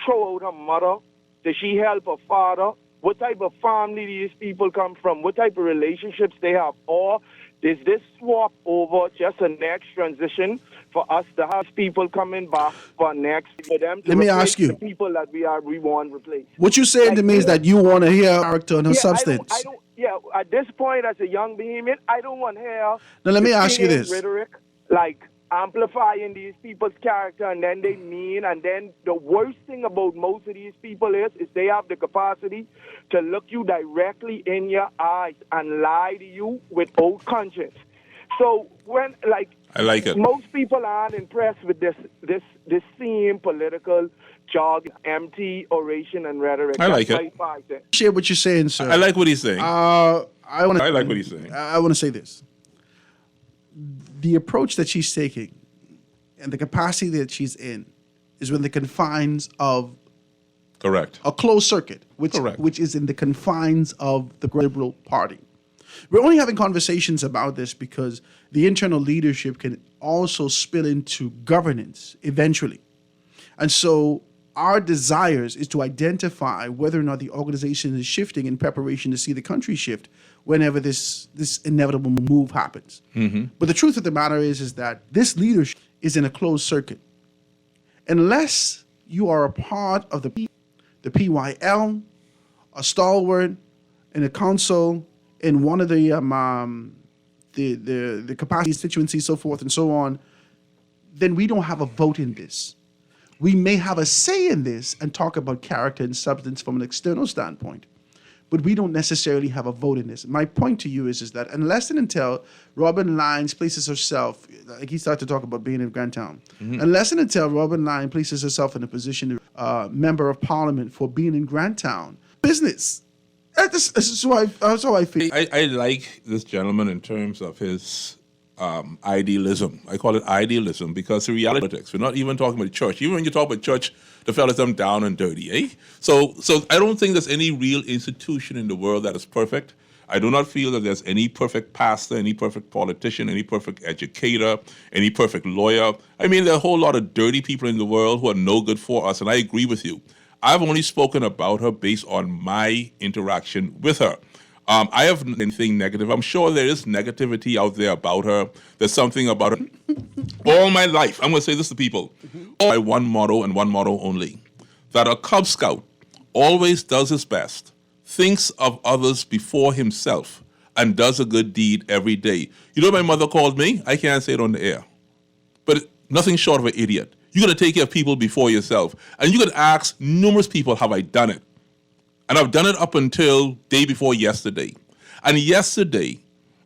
throw out her mother? Does she help her father? What type of family these people come from? What type of relationships they have? Or is this swap over just a next transition for us to have people coming back for them to Let me replace ask you. the people that we want replaced? What you're saying to me is that you want to hear character and her substance. I don't, at this point, as a young behemoth, I don't want to hear. Now, let me the ask you same this. Rhetoric, like amplifying these people's character, and then they mean, and then the worst thing about most of these people is they have the capacity to look you directly in your eyes and lie to you without conscience. So when, I like it. most people aren't impressed with this same political jargon, empty oration and rhetoric. I like That's it. my 5 cents. Share what you're saying, sir. I like what he's saying. I like what he's saying. I want to say this. The approach that she's taking and the capacity that she's in is within the confines of Correct. a closed circuit, which is in the confines of the Liberal Party. We're only having conversations about this because the internal leadership can also spill into governance eventually. And so our desires is to identify whether or not the organization is shifting in preparation to see the country shift whenever this inevitable move happens. But the truth of the matter is that this leadership is in a closed circuit. Unless you are a part of the PYL, a stalwart in a council, in one of the capacity constituencies, so forth and so on, then we don't have a vote in this. We may have a say in this and talk about character and substance from an external standpoint, but we don't necessarily have a vote in this. My point to you is that unless and until Robin Lyons places herself, like he started to talk about being in Grantown, unless and until Robin Lyons places herself in a position of member of parliament for being in Grantown, business. That's how I feel. I like this gentleman in terms of his idealism. I call it idealism because the reality politics. We're not even talking about church. Even when you talk about church, the fellas them down and dirty, eh? So I don't think there's any real institution in the world that is perfect. I do not feel that there's any perfect pastor, any perfect politician, any perfect educator, any perfect lawyer. I mean, there are a whole lot of dirty people in the world who are no good for us, and I agree with you. I've only spoken about her based on my interaction with her. I have anything negative. I'm sure there is negativity out there about her. There's something about her. All my life, I'm going to say this to people. My one motto and one motto only, that a Cub Scout always does his best, thinks of others before himself, and does a good deed every day. You know what my mother called me? I can't say it on the air. But nothing short of an idiot. You got to take care of people before yourself. And you could ask numerous people, have I done it? And I've done it up until day before yesterday. And yesterday,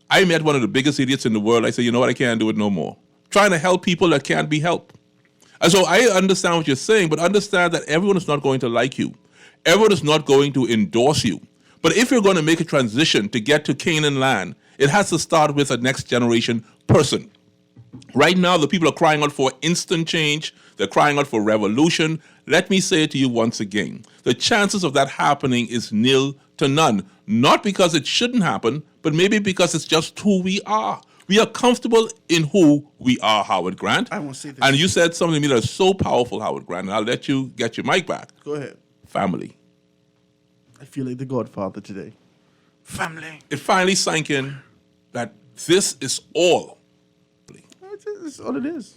I met one of the biggest idiots in the world. I said, you know what, I can't do it no more. Trying to help people that can't be helped. And so I understand what you're saying, but understand that everyone is not going to like you. Everyone is not going to endorse you. But if you're going to make a transition to get to Canaan land, it has to start with a next generation person. Right now, the people are crying out for instant change. They're crying out for revolution. Let me say it to you once again. The chances of that happening is nil to none. Not because it shouldn't happen, but maybe because it's just who we are. We are comfortable in who we are, Howard Grant. I won't say this. And you said something to me that is so powerful, Howard Grant, and I'll let you get your mic back. Go ahead. Family. I feel like the Godfather today. Family. It finally sank in that this is all. That's all it is.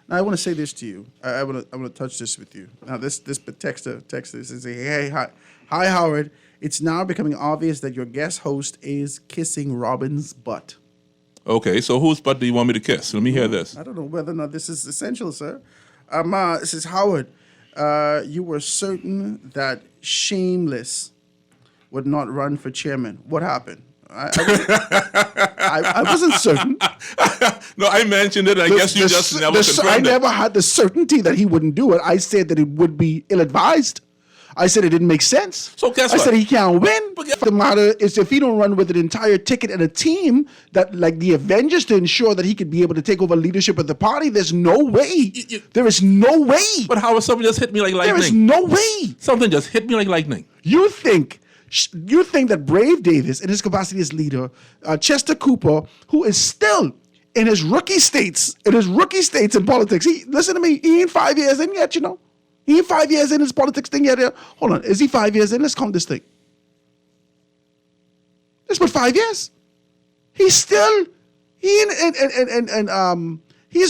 Now I want to say this to you. I want to touch this with you. Now this texter says, "Hey, hi Howard. It's now becoming obvious that your guest host is kissing Robin's butt." Okay, so whose butt do you want me to kiss? Let me hear this. I don't know whether or not this is essential, sir. This is Howard. You were certain that Shameless would not run for chairman. What happened? I wasn't certain. No, I mentioned it. I guess you just never confirmed I it. never had the certainty that he wouldn't do it. I said that it would be ill-advised. I said it didn't make sense. So guess I what? said he can't win. The matter is if he don't run with an entire ticket and a team that like the Avengers to ensure that he could be able to take over leadership of the party, there's no way. There is no way. But Howard, something just hit me like lightning. There is no way. Something just hit me like lightning. You think that Brave Davis, in his capacity as leader, Chester Cooper, who is still in his rookie states in politics. Listen to me, he ain't 5 years in yet, you know. He ain't 5 years in his politics thing yet. Hold on, is he 5 years in? Let's count this thing. Let's put 5 years. He's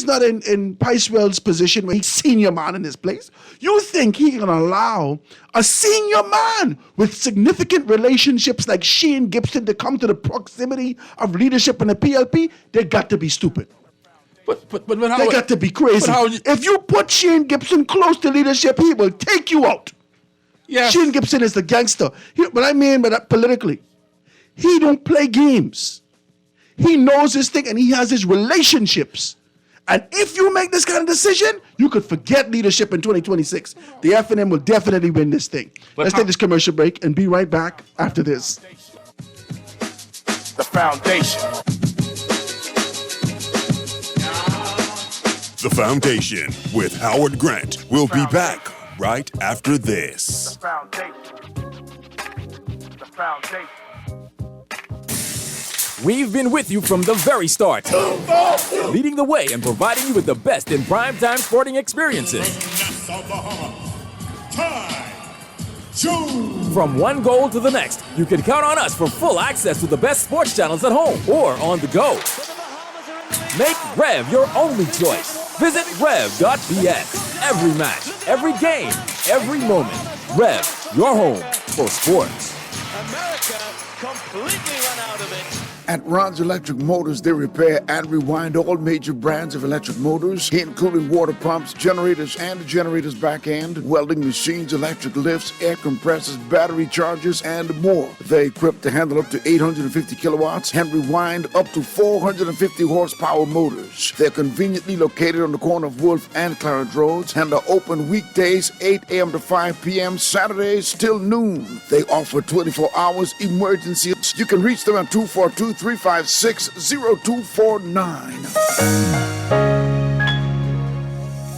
not in Picewell's position where he's senior man in this place. You think he's going to allow a senior man with significant relationships like Shane Gibson to come to the proximity of leadership in the PLP? They got to be stupid. But they got to be crazy. If you put Shane Gibson close to leadership, he will take you out. Yes. Shane Gibson is the gangster. What I mean by that politically, he don't play games. He knows his thing and he has his relationships. And if you make this kind of decision, you could forget leadership in 2026. The FNM will definitely win this thing. Let's take this commercial break and be right back after this. The foundation. The Foundation with Howard Grant. We'll be back right after this. The foundation. The foundation. We've been with you from the very start, leading the way and providing you with the best in primetime sporting experiences. From one goal to the next, you can count on us for full access to the best sports channels at home or on the go. Make Rev your only choice. Visit Rev.bs. Every match, every game, every moment. Rev, your home for sports. America completely run out of it. At Ron's Electric Motors, they repair and rewind all major brands of electric motors, including water pumps, generators and the generator's back end, welding machines, electric lifts, air compressors, battery chargers, and more. They're equipped to handle up to 850 kilowatts and rewind up to 450 horsepower motors. They're conveniently located on the corner of Wolf and Clarence Roads and are open weekdays 8 a.m. to 5 p.m., Saturdays till noon. They offer 24 hours emergency. You can reach them at 242-356-0249.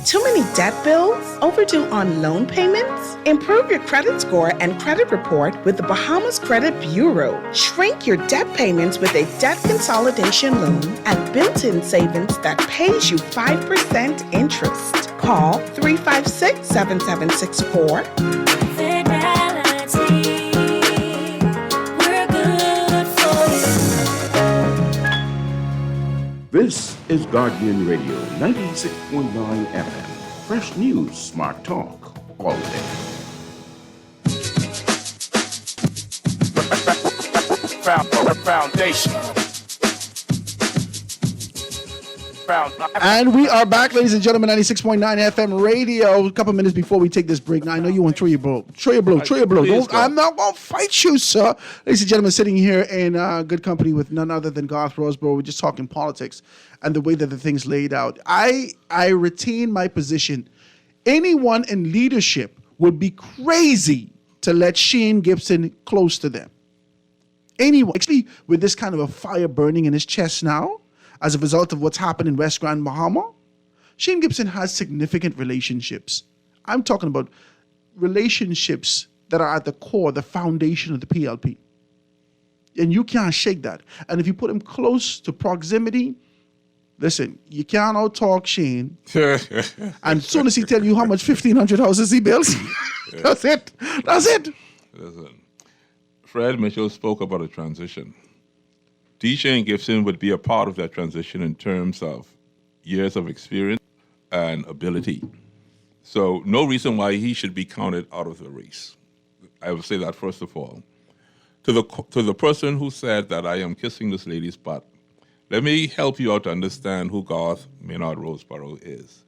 Too many debt bills? Overdue on loan payments? Improve your credit score and credit report with the Bahamas Credit Bureau. Shrink your debt payments with a debt consolidation loan and built-in savings that pays you 5% interest. Call 356-7764. This is Guardian Radio, 96.9 FM. Fresh news, smart talk, all day. Foundation. And we are back, ladies and gentlemen, 96.9 FM radio. A couple minutes before we take this break. Now, I know you want to throw your blow. I'm not going to fight you, sir. Ladies and gentlemen, sitting here in good company with none other than Garth Roseborough. We're just talking politics and the way that the thing's laid out. I retain my position. Anyone in leadership would be crazy to let Shane Gibson close to them. Anyone. Actually, with this kind of a fire burning in his chest now, as a result of what's happened in West Grand Bahama, Shane Gibson has significant relationships. I'm talking about relationships that are at the core, the foundation of the PLP. And you can't shake that. And if you put him close to proximity, listen, you can't out-talk Shane. And as soon as he tell you how much 1,500 houses he builds, that's it. Listen, Fred Mitchell spoke about a transition. D. Shane Gibson would be a part of that transition in terms of years of experience and ability. So no reason why he should be counted out of the race. I would say that first of all. To the person who said that I am kissing this lady's butt, let me help you out to understand who Garth Maynard Roseborough is.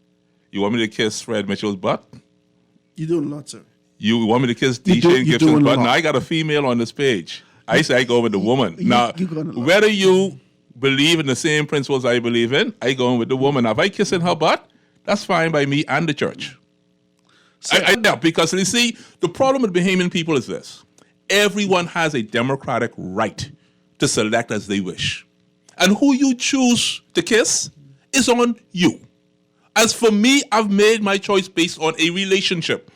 You want me to kiss Fred Mitchell's butt? You're doing a lot, sir. You want me to kiss D. Shane Gibson's butt? Now I got a female on this page. I say I go with the woman. Now, whether you believe in the same principles I believe in, I go with the woman. Now, if I kissing her butt, that's fine by me and the church. I know, because you see, the problem with Bahamian people is this. Everyone has a democratic right to select as they wish. And who you choose to kiss is on you. As for me, I've made my choice based on a relationship.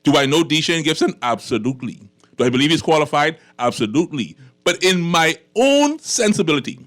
Do I know Deshaun Gibson? Absolutely. Do I believe he's qualified? Absolutely. But in my own sensibility,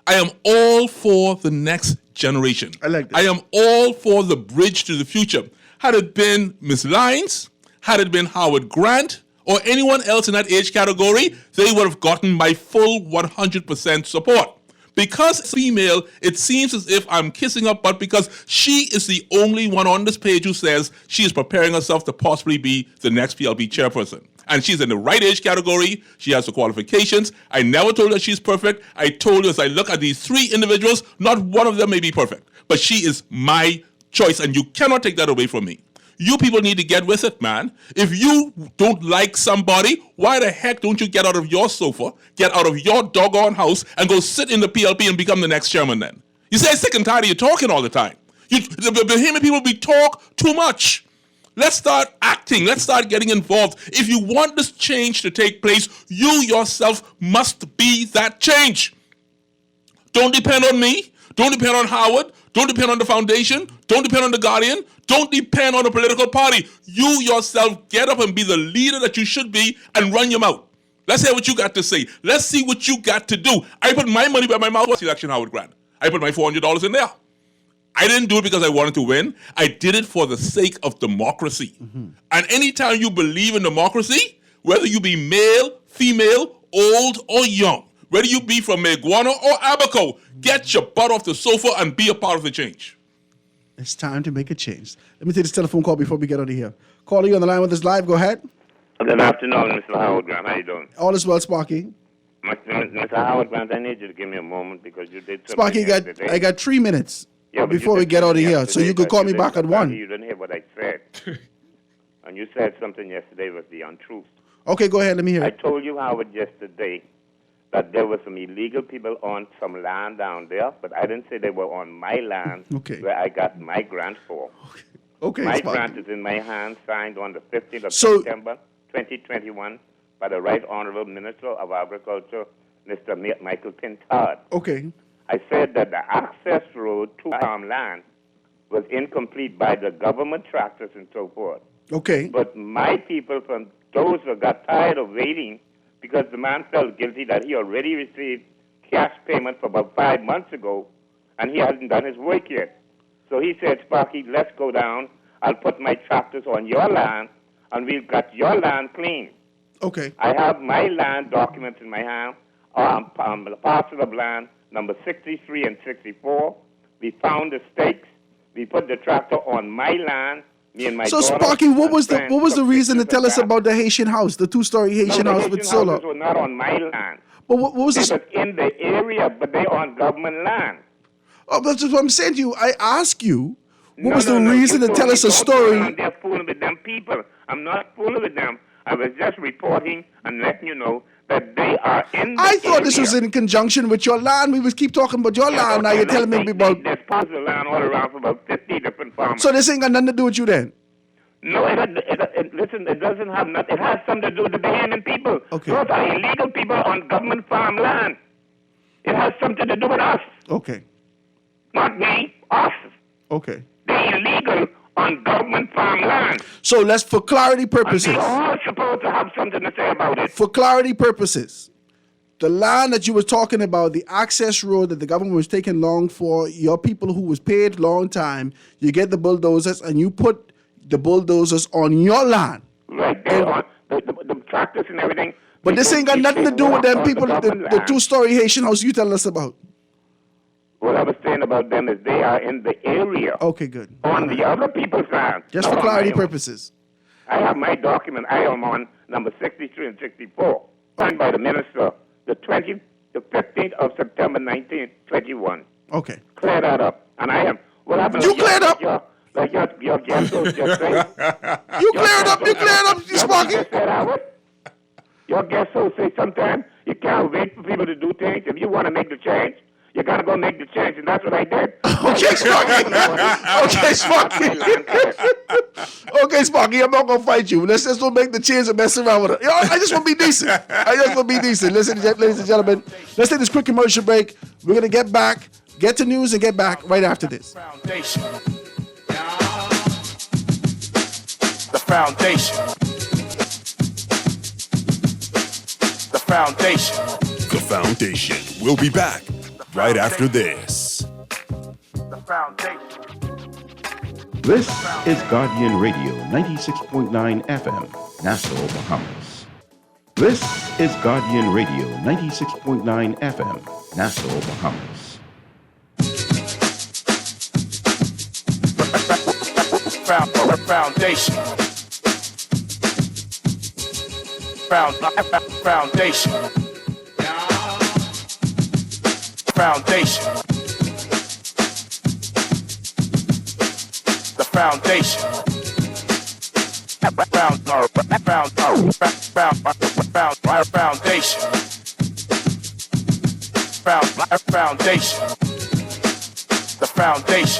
I am all for the next generation. I like that. I am all for the bridge to the future. Had it been Ms. Lyons, had it been Howard Grant, or anyone else in that age category, they would have gotten my full 100% support. Because female, it seems as if I'm kissing her butt because she is the only one on this page who says she is preparing herself to possibly be the next PLP chairperson. And she's in the right age category. She has the qualifications. I never told her she's perfect. I told her as I look at these three individuals, not one of them may be perfect. But she is my choice, and you cannot take that away from me. You people need to get with it, man. If you don't like somebody, why the heck don't you get out of your sofa, get out of your doggone house, and go sit in the PLP and become the next chairman then? You say, I'm sick and tired of you talking all the time. The Bahamian people, we talk too much. Let's start acting. Let's start getting involved. If you want this change to take place, you yourself must be that change. Don't depend on me. Don't depend on Howard. Don't depend on the foundation. Don't depend on the Guardian. Don't depend on a political party. You yourself get up and be the leader that you should be and run your mouth. Let's hear what you got to say. Let's see what you got to do. I put my money where my mouth was election, Howard Grant. I put my $400 in there. I didn't do it because I wanted to win. I did it for the sake of democracy. Mm-hmm. And anytime you believe in democracy, whether you be male, female, old, or young, whether you be from Meguana or Abaco, get your butt off the sofa and be a part of the change. It's time to make a change. Let me take this telephone call before we get out of here. Caller, you on the line with us live. Go ahead. Good afternoon, Mr. Howard Grant. How you doing? All is well, Sparky. Mr. Howard Grant, I need you to give me a moment because you did something Sparky, yesterday. I got 3 minutes Yeah, but before you we did get out of something here, so you could yesterday, call me but back at 1. You didn't hear what I said. And you said something yesterday with the untruth. Okay, go ahead. Let me hear I it. told you, Howard, yesterday that there were some illegal people on some land down there, but I didn't say they were on my land where I got my grant for. Okay, my Sparky. grant is in my hand, signed on the 15th of September 2021 by the Right Honorable Minister of Agriculture, Mr. Michael Pintard. Okay. I said that the access road to farmland was incomplete by the government tractors and so forth. Okay. But my people from those who got tired of waiting because the man felt guilty that he already received cash payment for about 5 months ago and he hasn't done his work yet. So he said, Sparky, let's go down. I'll put my tractors on your land and we've got your land clean. Okay. I have my land documents in my hand, the parcel of land, number 63 and 64. We found the stakes. We put the tractor on my land. Me and my So daughter Sparky, what and was the friends reason to took tell us pictures of about the Haitian house, the 2-story Haitian the house Haitian with solar? houses were not on my land. But what was They this? was in the area, but they on government land. Oh, that's what I'm saying to you. I ask you, what was the No, reason you to told tell me us a don't story? go around there fooling with them people. I'm not fooling with them. I was just reporting and letting you know that they are in the I thought this area. was in conjunction with your land. We was keep talking about your land. Now you're telling me about. There's parts of land all around for about 50 different farmers. So this ain't got nothing to do with you then? No, listen, it doesn't have nothing. It has something to do with the Bahamian people. Okay. Those are illegal people on government farmland. It has something to do with us. Okay. Not me, us. Okay. They're illegal on government farmland. So let's, for clarity purposes. And we all supposed to have something to say about it. For clarity purposes, the land that you were talking about, the access road that the government was taking long for, your people who was paid long time, you get the bulldozers and you put the bulldozers on your land. Right there on the tractors and everything. But this ain't got nothing to do with them people, the 2-story Haitian house you tell us about. What I was saying about them is they are in the area. Okay, good. On the other people's land. Just not for on clarity my own. purposes. I have my document. I am on number 63 and 64, signed by the minister, the 15th of September 1921. Okay. Clear that up. And I am. What happened? You cleared up. Your guest host just said. You cleared up, you Sparky. Your guest host say sometimes you can't wait for people to do things. If you want to make the change, you got to go make the change, and that's what I did. Okay, Sparky. Okay, Sparky. Okay, Sparky, I'm not gonna fight you. Let's just don't make the chance and mess around with it. I just want to be decent. I just want to be decent. Listen, ladies and gentlemen, let's take this quick commercial break. We're gonna get back, get to news, and get back right after this. Foundation. The foundation. The foundation. The Foundation. We'll be back right after this. The foundation. This is Guardian Radio 96.9 FM, Nassau, Bahamas. This is Guardian Radio 96.9 FM, Nassau, Bahamas. Foundation. Foundation. Foundation. The foundation. Foundation. Foundation. The foundation. The foundation.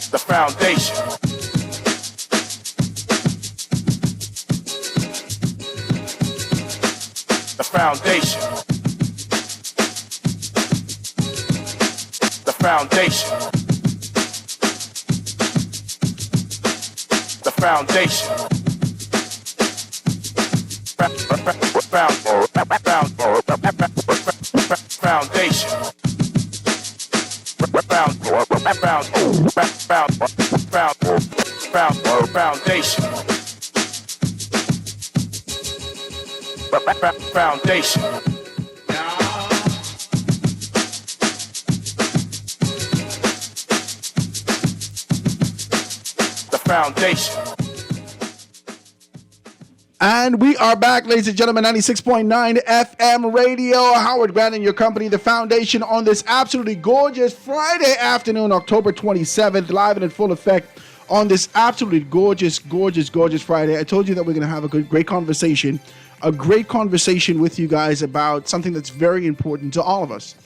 The foundation. The foundation. The foundation. Foundation. Foundation. Foundation. The foundation. And we are back, ladies and gentlemen, 96.9 FM radio. Howard Grant and your company, The Foundation, on this absolutely gorgeous Friday afternoon, October 27th, live and in full effect on this absolutely gorgeous Friday. I told you that we're going to have a great conversation with you guys about something that's very important to all of us.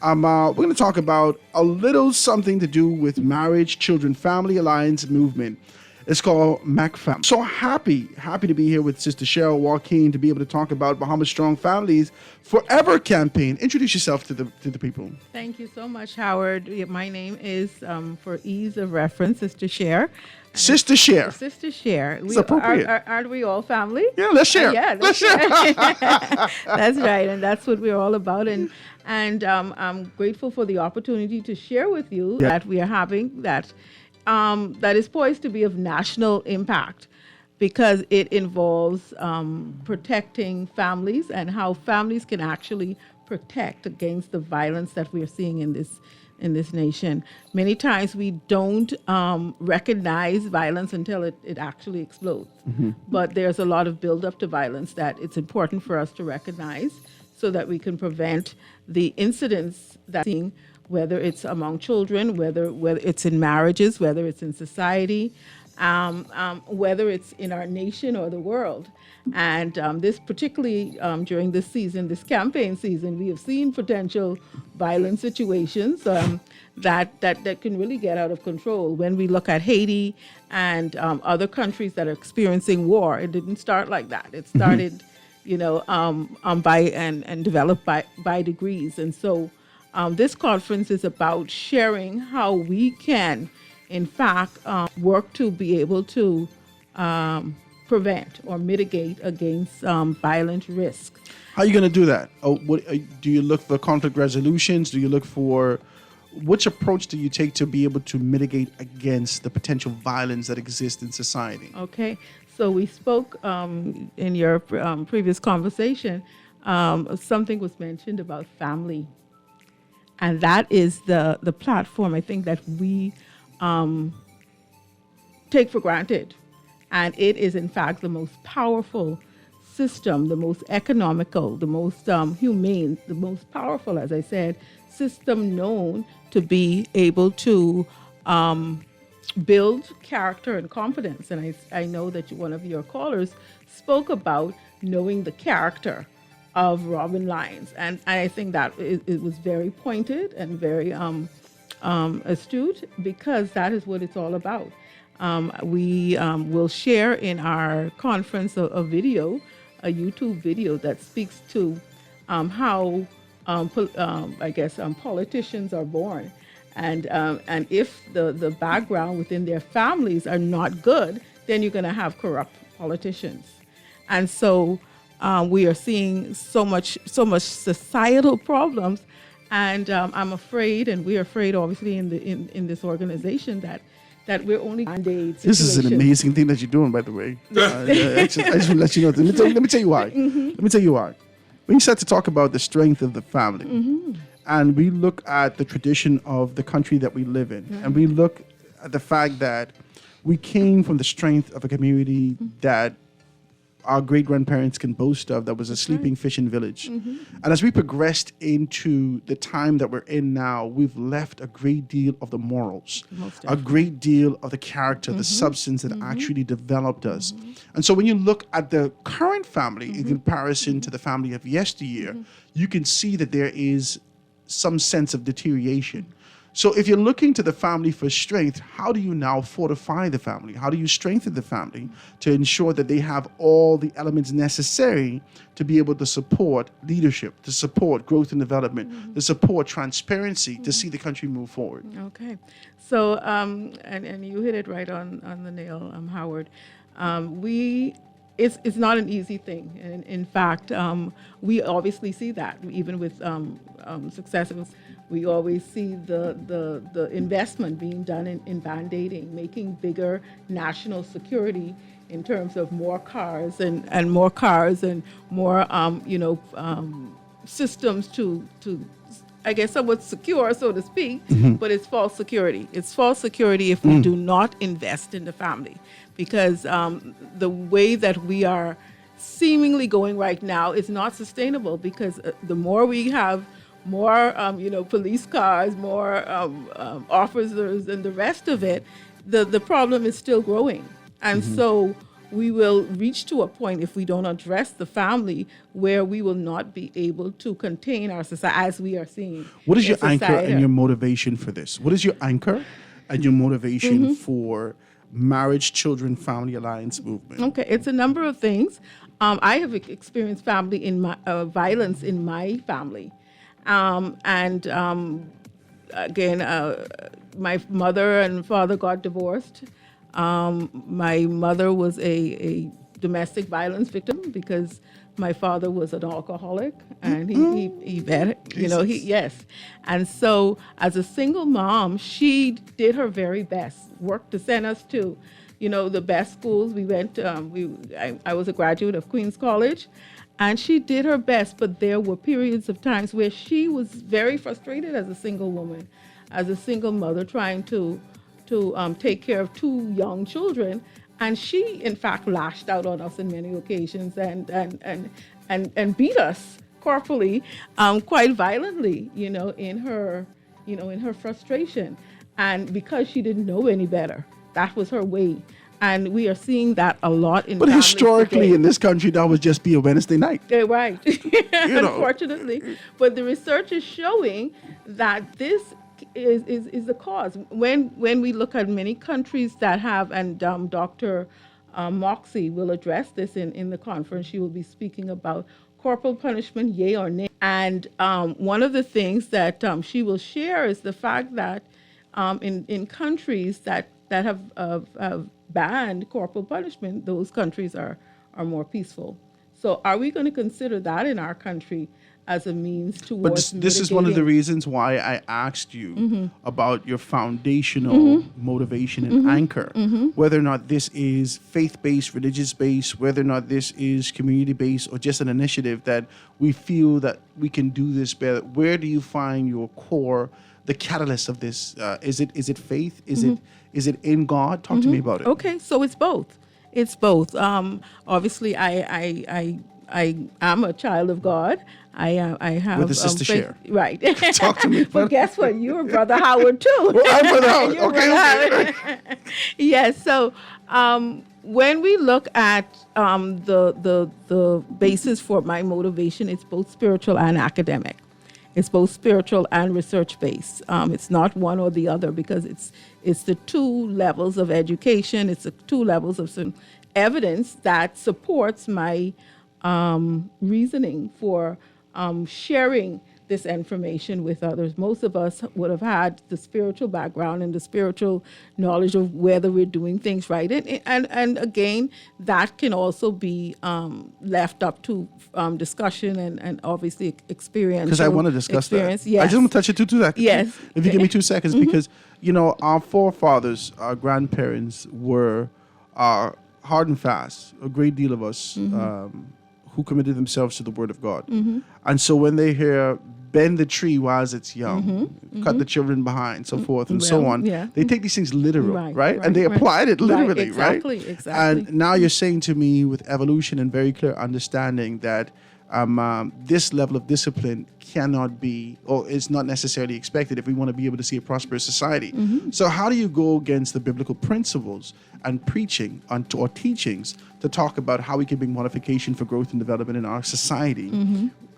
We're going to talk about a little something to do with marriage, children, family alliance movement. It's called MACFAM. So happy to be here with Sister Cheryl Joaquin to be able to talk about Bahamas Strong Families Forever campaign. Introduce yourself to the people. Thank you so much, Howard. My name is, for ease of reference, Sister Cher. Sister Cher. Sister Cher. It's appropriate. Aren't we all family? Yeah, let's share. Yeah, let's share. That's right, and that's what we're all about. And I'm grateful for the opportunity to share with you that we are having that is poised to be of national impact, because it involves protecting families and how families can actually protect against the violence that we are seeing in this nation. Many times we don't recognize violence until it actually explodes. Mm-hmm. But there's a lot of buildup to violence that it's important for us to recognize so that we can prevent the incidents that we're seeing, whether it's among children, whether it's in marriages, whether it's in society, whether it's in our nation or the world. And this particularly during this season, this campaign season, we have seen potential violent situations that can really get out of control. When we look at Haiti and other countries that are experiencing war, it didn't start like that. It started, by and developed by degrees. And so this conference is about sharing how we can, in fact, work to be able to prevent or mitigate against violent risk. How are you going to do that? Do you look for conflict resolutions? Do you look for which approach do you take to be able to mitigate against the potential violence that exists in society? Okay, so we spoke in your previous conversation. Something was mentioned about family. And that is the platform, I think, that we take for granted. And it is, in fact, the most powerful system, the most economical, the most humane, the most powerful, as I said, system known to be able to build character and confidence. And I know that one of your callers spoke about knowing the character of Robin Lyons, and I think that it was very pointed and very astute, because that is what it's all about. We will share in our conference a video, a YouTube video that speaks to how politicians are born, and if the background within their families are not good, then you're going to have corrupt politicians, and so we are seeing so much societal problems, and I'm afraid, and we're afraid, obviously, in this organization that we're only band-aid. This is an amazing thing that you're doing, by the way. I just want to let you know. Let me tell you why. Let me tell you why. When you start to talk about the strength of the family, and we look at the tradition of the country that we live in, and we look at the fact that we came from the strength of a community that our great-grandparents can boast of, that was a sleeping fishing village. And as we progressed into the time that we're in now, we've left a great deal of the morals, a great deal of the character, the substance that actually developed us. And so when you look at the current family in comparison to the family of yesteryear, you can see that there is some sense of deterioration. So if you're looking to the family for strength, how do you now fortify the family? How do you strengthen the family to ensure that they have all the elements necessary to be able to support leadership, to support growth and development, to support transparency, to see the country move forward? Okay. So, and you hit it right on the nail, Howard. It's not an easy thing. And in fact, we obviously see that even with successes. We always see the investment being done in band-aiding, making bigger national security in terms of more cars and more cars and more systems to I guess somewhat secure, so to speak, but it's false security. It's false security if we do not invest in the family, because the way that we are seemingly going right now is not sustainable, because the more we have more police cars, more officers, and the rest of it, the problem is still growing. And so we will reach to a point, if we don't address the family, where we will not be able to contain our society as we are seeing. What is your anchor and your motivation for this? What is your anchor and your motivation for Marriage, Children, Family Alliance movement? Okay, it's a number of things. I have experienced family in my violence in my family. Again, my mother and father got divorced. My mother was a domestic violence victim because my father was an alcoholic, and he bet, yes. And so as a single mom, she did her very best, worked to send us to, the best schools. We went, I was a graduate of Queens College, and she did her best, but there were periods of times where she was very frustrated as a single woman, as a single mother trying to take care of two young children. And she, in fact, lashed out on us in many occasions and beat us corporally, quite violently, in her frustration. And because she didn't know any better, that was her way. And we are seeing that a lot in. But historically, today. in this country, that would just be a Wednesday night. Right. Unfortunately, but the research is showing that this is the cause. When we look at many countries that have, and Dr. Moxie will address this in the conference. She will be speaking about corporal punishment, yea or nay. And one of the things that she will share is the fact that in countries that have banned corporal punishment, those countries are more peaceful. So are we going to consider that in our country as a means towards But this is one of the reasons why I asked you about your foundational motivation and anchor, whether or not this is faith-based, religious-based, whether or not this is community-based, or just an initiative that we feel that we can do this better. Where do you find your core, the catalyst of this? Is it faith? Is it in God? Talk to me about it. Okay, so it's both. It's both. Obviously, I am a child of God. I have with the sister faith, share. Right. Talk to me. But guess what? You're Brother Howard too. Well, I'm Brother Howard. Okay. Yes. So when we look at the basis for my motivation, it's both spiritual and academic. It's both spiritual and research based. It's not one or the other because it's the two levels of education. It's the two levels of some evidence that supports my reasoning for sharing this information with others. Most of us would have had the spiritual background and the spiritual knowledge of whether we're doing things right. And again, that can also be left up to discussion and obviously experience. Because I want to discuss that. Yes. I just want to touch it 2 seconds. Yes. If you give me 2 seconds, because, our forefathers, our grandparents were hard and fast, a great deal of us who committed themselves to the Word of God. And so when they hear, bend the tree whilst it's young, cut the children behind, so forth and so on, they take these things literal, right? And they applied it literally, Exactly. And now you're saying to me with evolution and very clear understanding that this level of discipline cannot be, or is not necessarily expected if we want to be able to see a prosperous society. So how do you go against the biblical principles and preaching or teachings to talk about how we can bring modification for growth and development in our society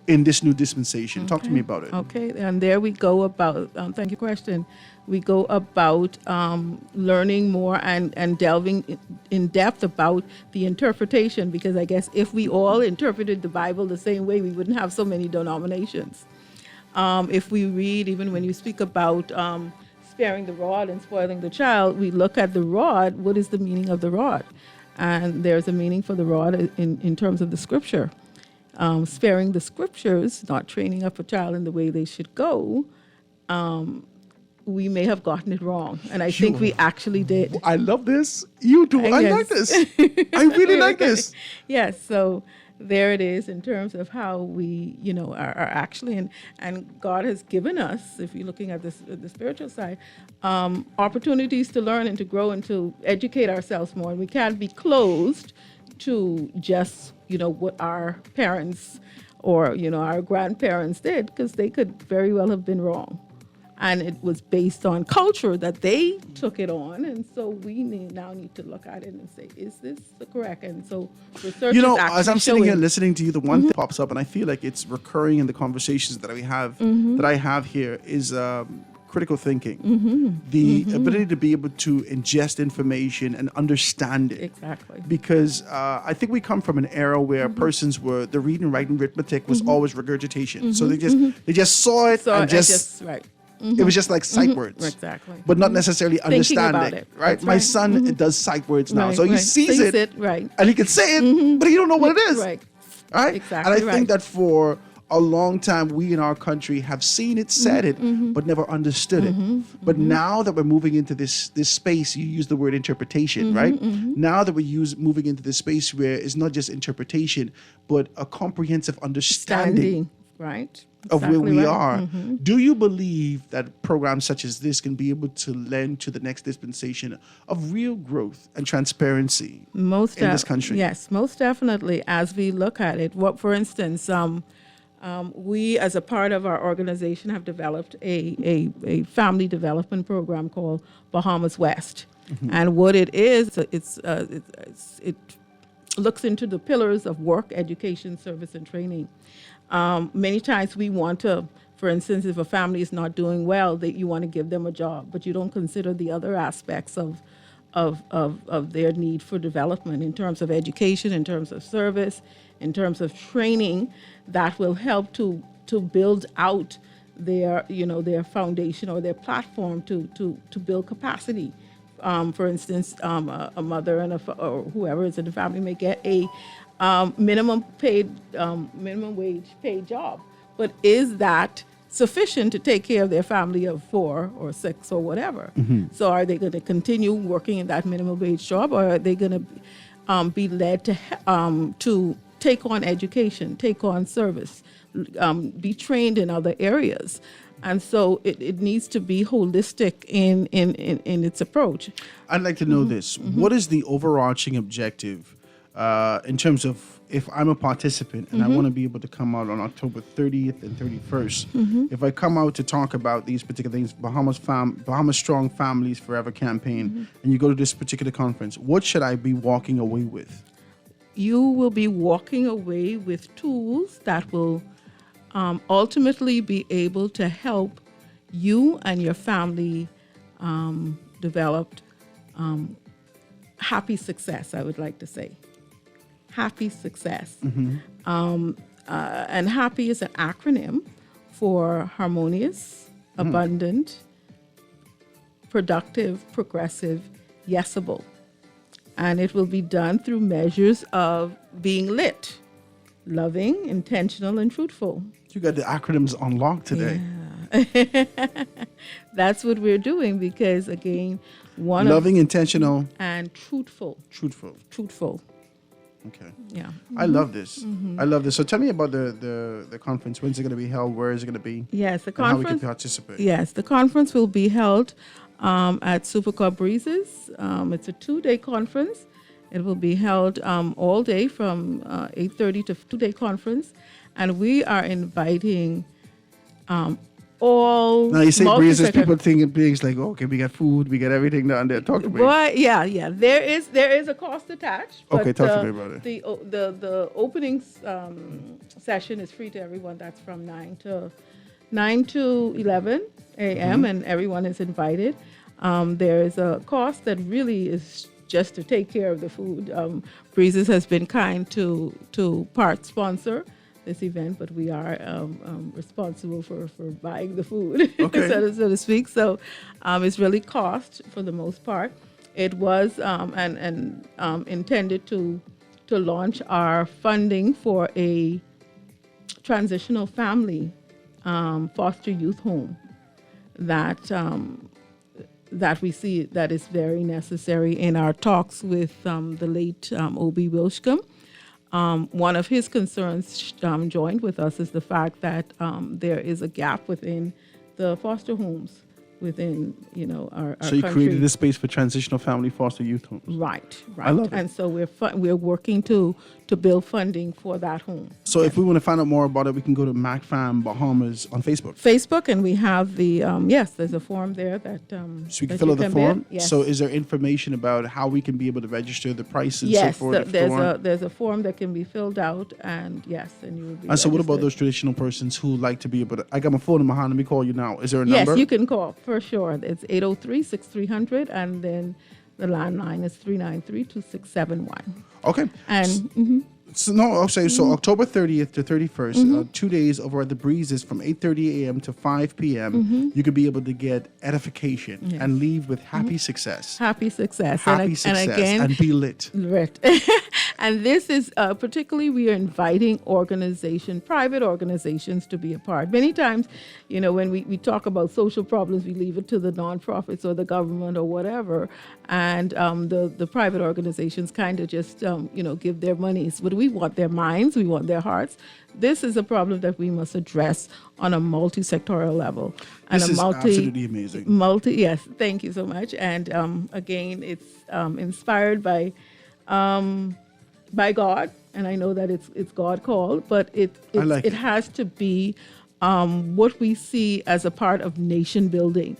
in this new dispensation? Talk to me about it. Okay, and there we go about, thank you, question. We go about learning more and delving in depth about the interpretation, because I guess if we all interpreted the Bible the same way, we wouldn't have so many denominations. If we read, even when you speak about sparing the rod and spoiling the child, we look at the rod, what is the meaning of the rod? And there's a meaning for the rod in terms of the scripture. Sparing the scriptures, not training up a child in the way they should go, we may have gotten it wrong. And I think we actually did. I love this. You do. I like this. I really like this. Yes. So there it is in terms of how we, are actually, and God has given us, if you're looking at this, the spiritual side, opportunities to learn and to grow and to educate ourselves more. And we can't be closed to just, what our parents or, our grandparents did, because they could very well have been wrong. And it was based on culture that they took it on. And so we now need to look at it and say, is this the correct? And so research is actually as I'm sitting here showing- listening to you, the one thing pops up, and I feel like it's recurring in the conversations that we have, that I have here, is critical thinking. The ability to be able to ingest information and understand it. Exactly. Because I think we come from an era where persons were, the reading, writing, arithmetic was always regurgitation. So they just saw it and just right. It was just like sight words. Exactly. But not necessarily Thinking understanding. about it. Right? That's My right. son does sight words now. Right, So he right. sees it, right. and he can say it, but he don't know what it is. Right. Right? Exactly And I think right. that for a long time, we in our country have seen it, said it, but never understood it. But now that we're moving into this space, you use the word interpretation, right? Now that we're moving into this space where it's not just interpretation, but a comprehensive understanding Right. of where Exactly we right. are. Do you believe that programs such as this can be able to lend to the next dispensation of real growth and transparency in this country? Yes, most definitely. As we look at it, for instance, we as a part of our organization have developed a family development program called Bahamas West, and what it is, it looks into the pillars of work, education, service, and training. Many times we want to, for instance, if a family is not doing well, that you want to give them a job, but you don't consider the other aspects of their need for development in terms of education, in terms of service, in terms of training that will help to build out their foundation or their platform to build capacity. For instance, a mother or whoever is in the family may get a minimum wage paid job, but is that sufficient to take care of their family of 4 or 6 or whatever? So are they going to continue working in that minimum wage job, or are they going to be led to take on education, take on service, be trained in other areas? And so it needs to be holistic in its approach. I'd like to know this. What is the overarching objective in terms of if I'm a participant and I want to be able to come out on October 30th and 31st, if I come out to talk about these particular things, Bahamas Strong Families Forever campaign, and you go to this particular conference, what should I be walking away with? You will be walking away with tools that will ultimately be able to help you and your family develop happy success, I would like to say. Happy success. And HAPPY is an acronym for harmonious, abundant, productive, progressive, yesable. And it will be done through measures of being lit, loving, intentional, and truthful. You got the acronyms on lock today. That's what we're doing because, again, loving, intentional, and truthful. Truthful. Okay. Yeah. I love this. I love this. So tell me about the conference. When's it going to be held? Where is it going to be? Yes, the and how we conference. can participate. Yes, the conference will be held at Super Club Breezes. It's a 2-day conference. It will be held all day from 8:30 to 2-day conference, and we are inviting all. Now you say breezes, people thinking things like, okay, we got food, we got everything down there. Talk to me. But yeah, there is a cost attached. But Okay, talk to me about it. The opening session is free to everyone. That's from 9 to 11 a.m. and everyone is invited. There is a cost that really is just to take care of the food. Breezes has been kind to part sponsor this event, but we are responsible for buying the food, Okay. so to speak. So it's really cost for the most part. It was intended to launch our funding for a transitional family foster youth home that we see that is very necessary. In our talks with the late O.B. Wilshcombe, one of his concerns joined with us is the fact that there is a gap within the foster homes within our So you country. created this space for transitional family foster youth homes. Right. I love it. And so we're working to build funding for that home. So if we want to find out more about it, we can go to MacFam Bahamas on Facebook. And we have the there's a form there that So we can that fill you out the can form. bid. Yes. So is there information about how we can be able to register the price and Yes, so forth? there's a form that can be filled out, and you will be. And so what about registered. those traditional persons who like to be able to, I got my phone in my hand, let me call you now. Is there a Yes, number? you can call for sure. It's 803-6300, and then the landline is 393-2671. Okay. And So October 30th to 31st, 2 days over at the Breezes from 8:30 a.m. to 5 p.m. You could be able to get edification Yes. and leave with happy success. Happy success. Happy success. And again, and be lit. Right. And this is particularly, we are inviting private organizations to be a part. Many times, when we talk about social problems, we leave it to the nonprofits or the government or whatever. And the private organizations kind of just, give their monies. But we want their minds, we want their hearts. This is a problem that we must address on a multi-sectoral level. This is absolutely amazing. Yes, thank you so much. And again, it's inspired by God, and I know that it's God called, but it has to be what we see as a part of nation building.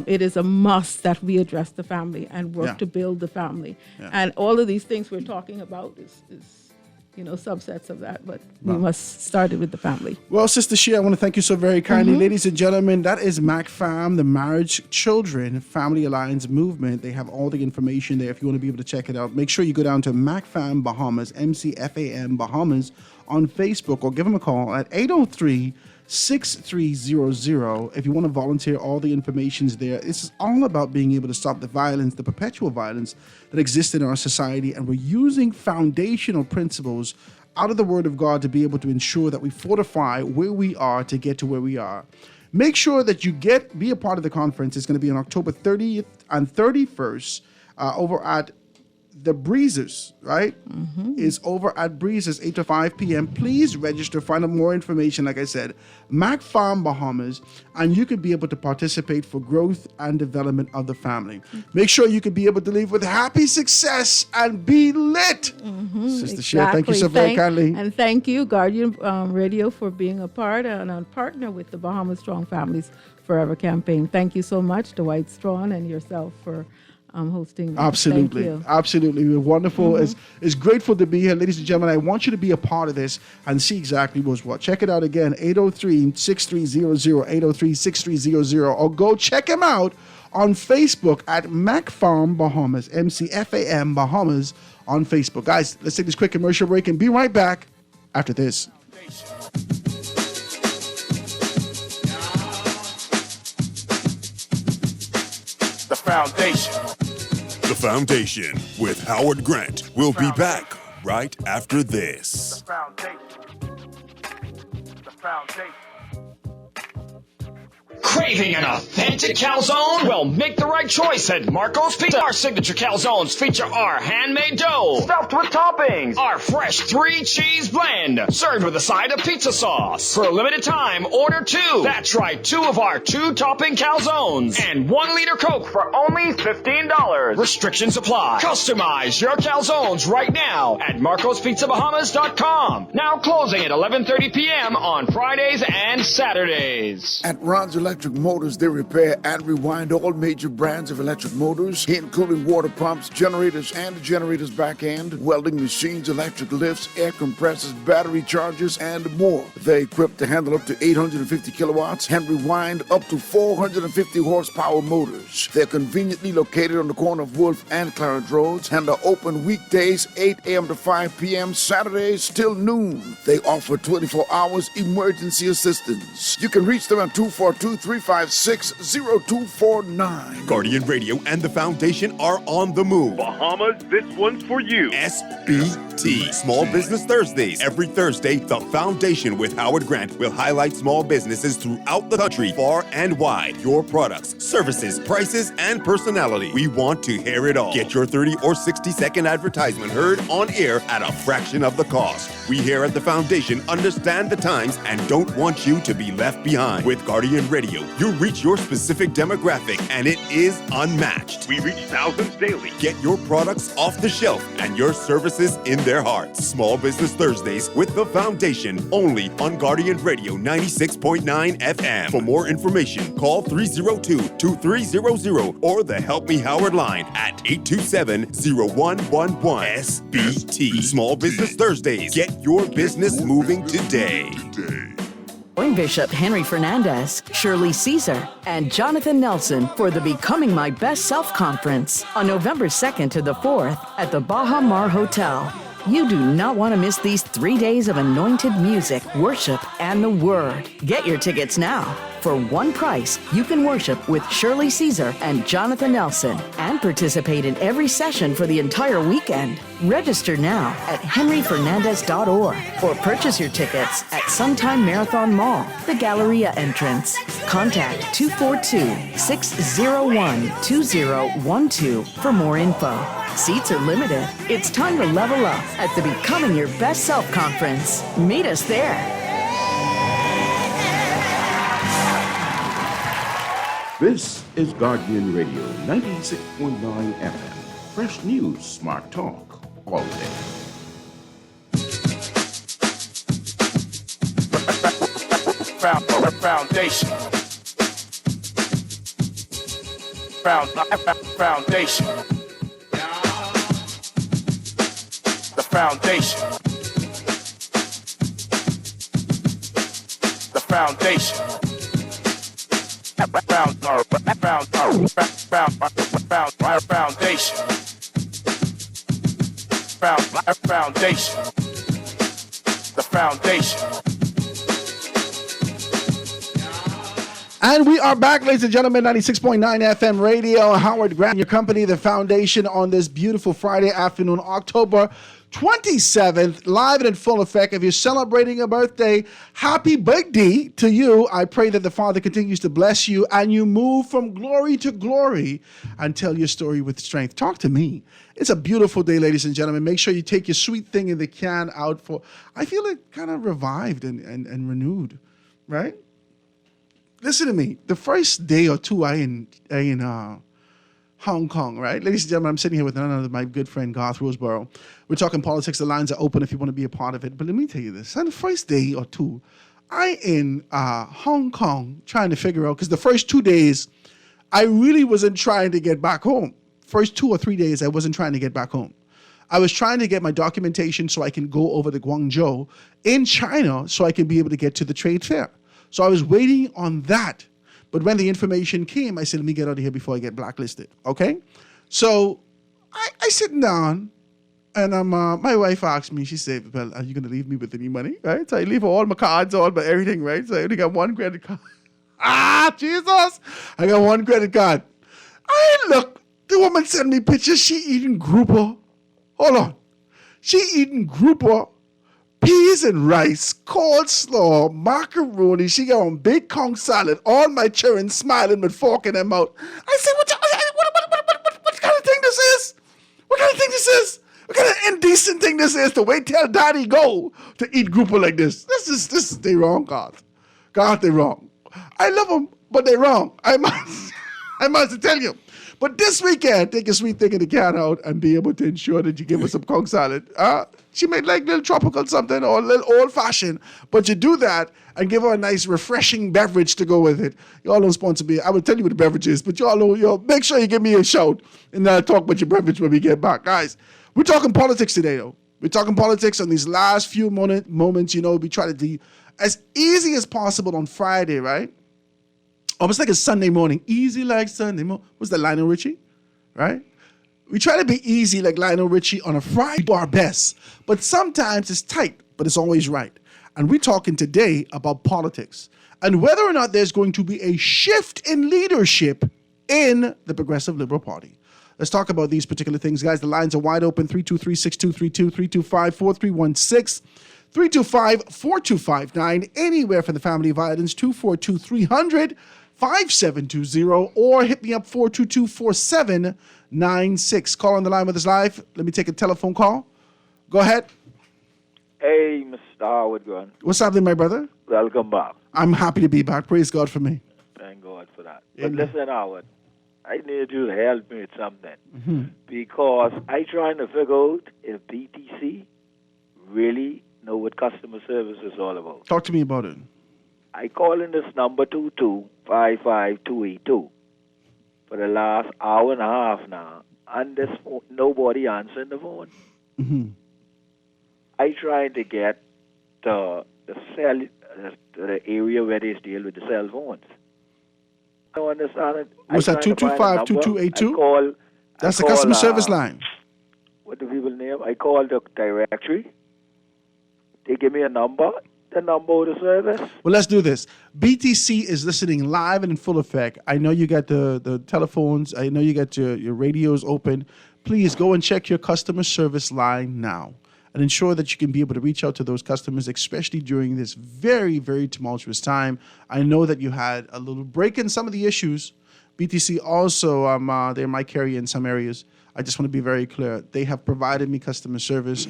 It is a must that we address the family and work to build the family. Yeah. And all of these things we're talking about is subsets of that, but we must start it with the family. Well, Sister Shea, I want to thank you so very kindly. Ladies and gentlemen, that is MacFam, the Marriage, Children, Family Alliance Movement. They have all the information there if you want to be able to check it out. Make sure you go down to MacFam Bahamas, MCFAM Bahamas on Facebook, or give them a call at 803-6300. If you want to volunteer, all the information's there. This is all about being able to stop the violence, the perpetual violence that exists in our society, and we're using foundational principles out of the Word of God to be able to ensure that we fortify where we are to get to where we are. Make sure that you be a part of the conference. It's going to be on October 30th and 31st over at the Breezers, right? Is over at Breezers, 8 to 5 p.m. Please register, find out more information, like I said, Mac Farm Bahamas, and you could be able to participate for growth and development of the family. Make sure you could be able to leave with happy success and be lit. Sister Cher, thank you so very kindly. And thank you, Guardian Radio, for being a part and a partner with the Bahamas Strong Families Forever campaign. Thank you so much, Dwight Strawn, and yourself for hosting. Absolutely. Thank you. Absolutely. We're wonderful. It's grateful to be here, ladies and gentlemen. I want you to be a part of this and see exactly what's what. Check it out again, 803-6300, 803-6300, or go check him out on Facebook at Mac Farm Bahamas, MCFAM Bahamas on Facebook. Guys, let's take this quick commercial break and be right back after this. The Foundation. The Foundation with Howard Grant. We'll be back right after this. The Foundation. The Foundation. Craving an authentic calzone? Well, make the right choice at Marco's Pizza. Our signature calzones feature our handmade dough, stuffed with toppings, our fresh 3-cheese blend, served with a side of pizza sauce. For a limited time, order 2. That's right, 2 of our 2-topping calzones and 1-liter Coke for only $15. Restrictions apply. Customize your calzones right now at marcospizzabahamas.com. Now closing at 11:30 p.m. on Fridays and Saturdays. At Ron's Electric Motors, they repair and rewind all major brands of electric motors, including water pumps, generators and the generator's back end, welding machines, electric lifts, air compressors, battery chargers, and more. They're equipped to handle up to 850 kilowatts and rewind up to 450 horsepower motors. They're conveniently located on the corner of Wolf and Clarence Roads and are open weekdays 8 a.m. to 5 p.m., Saturdays till noon. They offer 24 hours emergency assistance. You can reach them at 242-356-0249. Guardian Radio and the Foundation are on the move. Bahamas, this one's for you. SBT, Small Business Thursdays. Every Thursday, the Foundation with Howard Grant will highlight small businesses throughout the country, far and wide. Your products, services, prices, and personality. We want to hear it all. Get your 30 or 60-second advertisement heard on air at a fraction of the cost. We here at the Foundation understand the times and don't want you to be left behind. With Guardian Radio, you reach your specific demographic and it is unmatched. We reach thousands daily. Get your products off the shelf and your services in their hearts. Small Business Thursdays with the Foundation, only on Guardian Radio 96.9 FM. For more information, call 302-2300 or the Help Me Howard line at 827-0111. SBT. Small Business Thursdays. Get your business moving today. Join Bishop Henry Fernandez, Shirley Caesar, and Jonathan Nelson for the Becoming My Best Self Conference on November 2nd to the 4th at the Baha Mar Hotel. You do not want to miss these 3 days of anointed music, worship, and the Word. Get your tickets now. For one price, you can worship with Shirley Caesar and Jonathan Nelson and participate in every session for the entire weekend. Register now at henryfernandez.org or purchase your tickets at Sometime Marathon Mall, the Galleria entrance. Contact 242-601-2012 for more info. Seats are limited. It's time to level up at the Becoming Your Best Self Conference. Meet us there. This is Guardian Radio 96.9 FM. Fresh news, smart talk, all day. Foundation. Foundation. The Foundation. The Foundation. Foundation. The Foundation. And we are back, ladies and gentlemen, 96.9 FM radio. Howard Grant, your company, the Foundation, on this beautiful Friday afternoon, October 27th, live and in full effect. If you're celebrating a birthday, happy birthday to you. I pray that the Father continues to bless you and you move from glory to glory and tell your story with strength. Talk to me. It's a beautiful day, ladies and gentlemen. Make sure you take your sweet thing in the can out for, I feel it kind of revived and renewed, right? Listen to me. The first day or two I in Hong Kong, right? Ladies and gentlemen, I'm sitting here with none other than my good friend Garth Roseborough. We're talking politics. The lines are open if you want to be a part of it. But let me tell you this. On the first day or two, I in Hong Kong trying to figure out, because the first 2 days, I really wasn't trying to get back home. First 2 or 3 days, I wasn't trying to get back home. I was trying to get my documentation so I can go over to Guangzhou in China so I can be able to get to the trade fair. So I was waiting on that. But when the information came, I said, let me get out of here before I get blacklisted, okay? So I sitting down, and my wife asked me, she said, well, are you going to leave me with any money, right? So I leave her all my cards, all my everything, right? So I only got one credit card. Jesus! I got one credit card. I look, the woman sent me pictures, she eating grouper. Hold on. She eating grouper, peas and rice, coleslaw, macaroni. She got on big Kong salad. All my children smiling with fork in their mouth. I said, what kind of thing this is? What kind of thing this is? What kind of indecent thing this is to wait till daddy go to eat grouper like this? They wrong, God. God, they wrong. I love them, but they wrong. I must tell you. But this weekend, take a sweet thing in the can out and be able to ensure that you give her some Kong salad. She made like a little tropical something or a little old-fashioned, but you do that and give her a nice refreshing beverage to go with it. Y'all don't sponsor me. I will tell you what the beverage is, but y'all know, make sure you give me a shout and talk about your beverage when we get back. Guys, we're talking politics today, though. We're talking politics on these last few moments. We try to do as easy as possible on Friday, right? Almost like a Sunday morning. Easy like Sunday morning. What's that, Lionel Richie? Right? We try to be easy like Lionel Richie on a Friday, do our best. But sometimes it's tight, but it's always right. And we're talking today about politics and whether or not there's going to be a shift in leadership in the Progressive Liberal Party. Let's talk about these particular things, guys. The lines are wide open, 323-6232, 325-4316. 325-4259, anywhere from the family of Violence, 242-300-5720, or hit me up, 422-4796. Call on the line with us live. Let me take a telephone call. Go ahead. Hey, Mr. Howard Grant. What's happening, my brother? Welcome back. I'm happy to be back. Praise God for me. Thank God for that. Amen. But listen, Howard, I need you to help me with something. Mm-hmm. Because I trying to figure out if BTC really know what customer service is all about. Talk to me about it. I call in this number 2255282 for the last hour and a half now, and this phone, nobody answering the phone. Mm-hmm. I trying to get the the area where they deal with the cell phones. I don't understand it. What's that, 225-2282? That's the customer service line. What the people name? I call the directory. They give me a number, the number of the service. Well, let's do this. BTC is listening live and in full effect. I know you got the telephones. I know you got your radios open. Please go and check your customer service line now and ensure that you can be able to reach out to those customers, especially during this very, very tumultuous time. I know that you had a little break in some of the issues. BTC also, they might carry in some areas. I just want to be very clear. They have provided me customer service,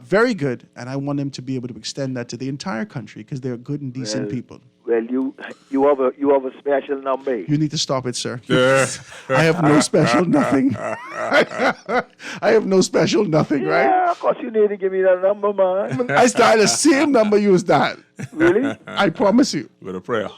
very good, and I want them to be able to extend that to the entire country because they're good and decent people. Well, you have a special number. You need to stop it, sir. I have no special nothing. I have no special nothing, right? Yeah, of course you need to give me that number, man. I started the same number you was that. Really? I promise you. With a prayer.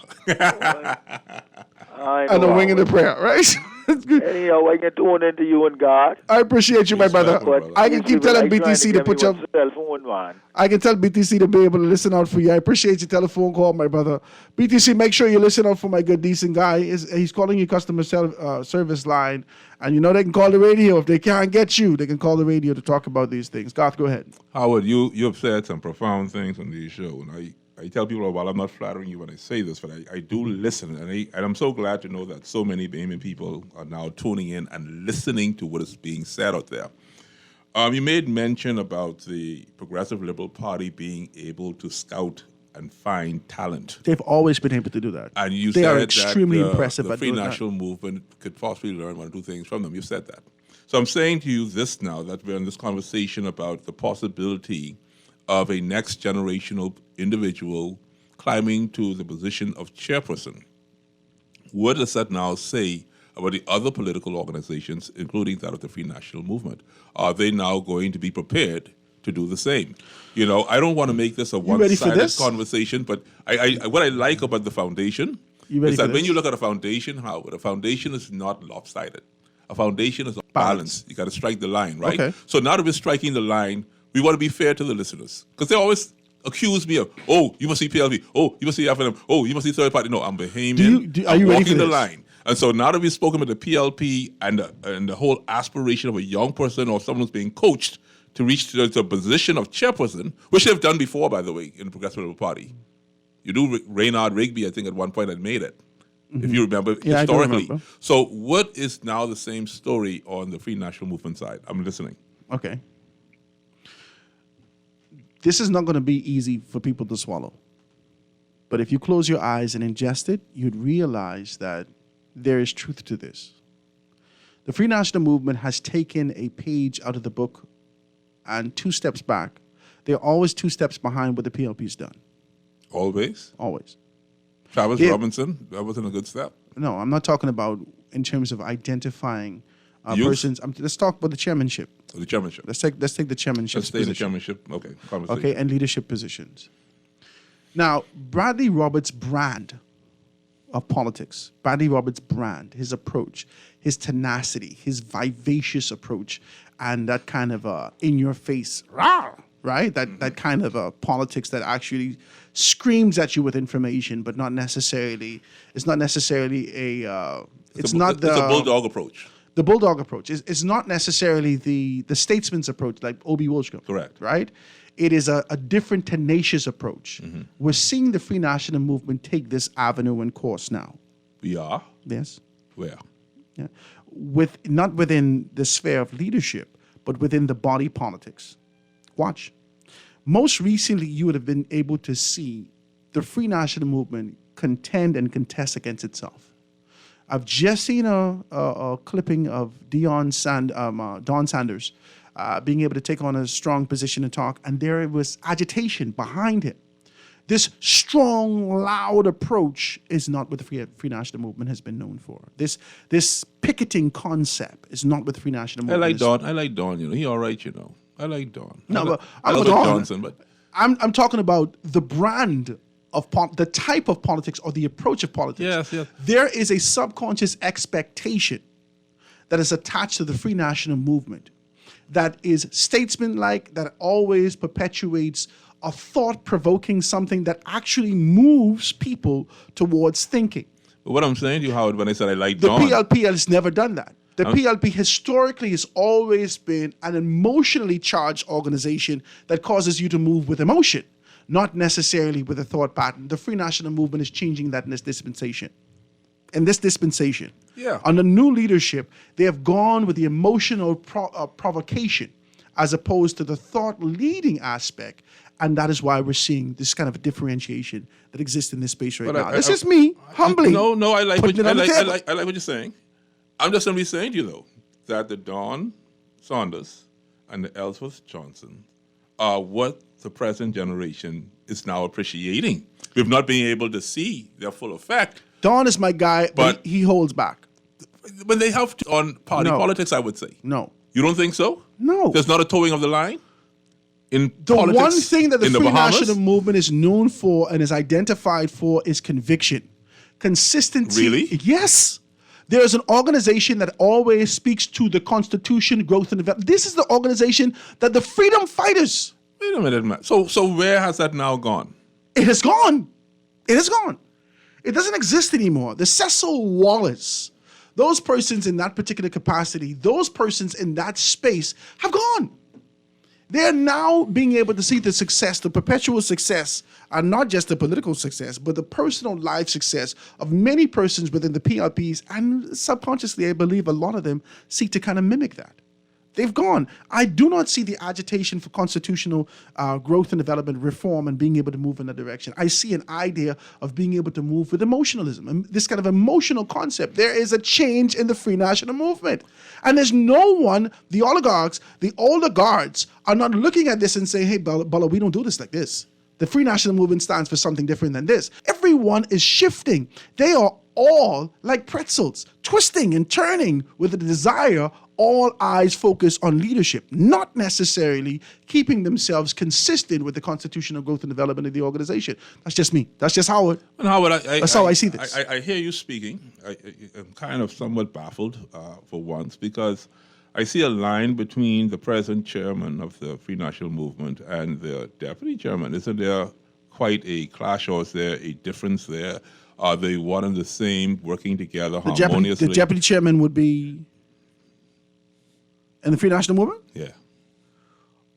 And a wing in the prayer, right? Anyhow, I can tune into you and God. I appreciate you, my brother. I can keep telling BTC to put your... cell phone, man. I can tell BTC to be able to listen out for you. I appreciate your telephone call, my brother. BTC, make sure you listen out for my good, decent guy. He's calling you customer service line. And you know they can call the radio. If they can't get you, they can call the radio to talk about these things. Garth, go ahead. Howard, you've said some profound things on this show. And I tell people, while I'm not flattering you when I say this, but I do listen. And I'm so glad to know that so many Bahamian people are now tuning in and listening to what is being said out there. You made mention about the Progressive Liberal Party being able to scout and find talent. They've always been able to do that. And you they said are extremely impressive the at Free doing that. National Movement could possibly learn one or two things from them. You said that. So I'm saying to you this now, that we're in this conversation about the possibility of a next generational individual climbing to the position of chairperson. What does that now say about the other political organizations, including that of the Free National Movement? Are they now going to be prepared to do the same? You know, I don't want to make this a one-sided conversation, but I what I like about the foundation is that when you look at a foundation, Howard, a foundation is not lopsided. A foundation is balanced. You got to strike the line, right? Okay. So now that we're striking the line, we want to be fair to the listeners, because they always accuse me of, oh, you must see PLP, oh, you must see FNM, oh, you must see third party. No, I'm Bahamian. Are you I'm ready walking for the this? line. And so now that we've spoken about the PLP and the whole aspiration of a young person or someone who's being coached to reach to the position of chairperson, which they've done before, by the way, in the Progressive Liberal Party. You do, Reynard Rigby, I think, at one point had made it, if you remember, Yeah, I do historically. remember. So what is now the same story on the Free National Movement side? I'm listening. Okay. This is not going to be easy for people to swallow. But if you close your eyes and ingest it, you'd realize that there is truth to this. The Free National Movement has taken a page out of the book and 2 steps back. They're always 2 steps behind what the PLP's done. Always? Always. Travis Robinson, that wasn't a good step. No, I'm not talking about in terms of identifying Youth? persons. Let's talk about the chairmanship. The chairmanship. Let's take the chairmanship. Let's stay in the chairmanship. Okay. Conversation. Okay, and leadership positions. Now, Bradley Roberts' brand of politics, Bradley Roberts' brand, his approach, his tenacity, his vivacious approach, and that kind of in-your-face, rah, right? That kind of politics that actually screams at you with information, but not necessarily. It's not necessarily a. It's not the. It's a bulldog approach. The bulldog approach is not necessarily the statesman's approach like O.B. Wilshcombe. Correct. Right? It is a different tenacious approach. Mm-hmm. We're seeing the Free National Movement take this avenue and course now. We are? Yes. Where? Yeah. Not within the sphere of leadership, but within the body politics. Watch. Most recently, you would have been able to see the Free National Movement contend and contest against itself. I've just seen a clipping of Don Sanders being able to take on a strong position and talk, and there was agitation behind him. This strong, loud approach is not what the Free National Movement has been known for. This picketing concept is not what the Free National Movement I like Don. You know, he all right. You know, I like Don. No, but I love Don. Johnson, but I'm talking about the brand of the type of politics or the approach of politics. Yes. There is a subconscious expectation that is attached to the Free National Movement that is statesman-like, that always perpetuates a thought-provoking something that actually moves people towards thinking. But what I'm saying to you, Howard, when I said I like The Don, PLP has never done that. The PLP historically has always been an emotionally charged organization that causes you to move with emotion, not necessarily with a thought pattern. The Free National Movement is changing that in this dispensation. Under new leadership, they have gone with the emotional provocation as opposed to the thought-leading aspect, and that is why we're seeing this kind of a differentiation that exists in this space right now. This is me, humbly. No, I like what putting it on the table. I like what you're saying. I'm just simply saying to you, though, that the Don Saunders and the Ellsworth Johnson are what the present generation is now appreciating. We've not been able to see their full effect. Don is my guy, but he holds back. When they have to, on party politics, I would say. No. You don't think so? No. There's not a towing of the line? In The politics one thing that the in Free Bahamas? National Movement is known for and is identified for is conviction. Consistency. Really? Yes. There is an organization that always speaks to the Constitution, growth, and development. This is the organization that the freedom fighters. Wait a minute, man. So where has that now gone? It has gone. It has gone. It doesn't exist anymore. The Cecil Wallace, those persons in that particular capacity, those persons in that space have gone. They're now being able to see the success, the perpetual success, and not just the political success, but the personal life success of many persons within the PLPs, and subconsciously, I believe a lot of them seek to kind of mimic that. They've gone. I do not see the agitation for constitutional growth and development reform and being able to move in that direction. I see an idea of being able to move with emotionalism and this kind of emotional concept. There is a change in the free national movement. And there's no one, the oligarchs, the older guards are not looking at this and saying, hey, Bala, we don't do this like this. The free national movement stands for something different than this. Everyone is shifting. They are all like pretzels, twisting and turning with a desire, all eyes focus on leadership, not necessarily keeping themselves consistent with the constitutional growth and development of the organization. That's just me. That's just Howard. And Howard, that's how I see this. I hear you speaking. I'm kind of somewhat baffled for once because I see a line between the present chairman of the Free National Movement and the deputy chairman. Isn't there quite a clash, or is there a difference there? Are they one and the same, working together harmoniously? The deputy chairman would be in the Free National Movement? Yeah.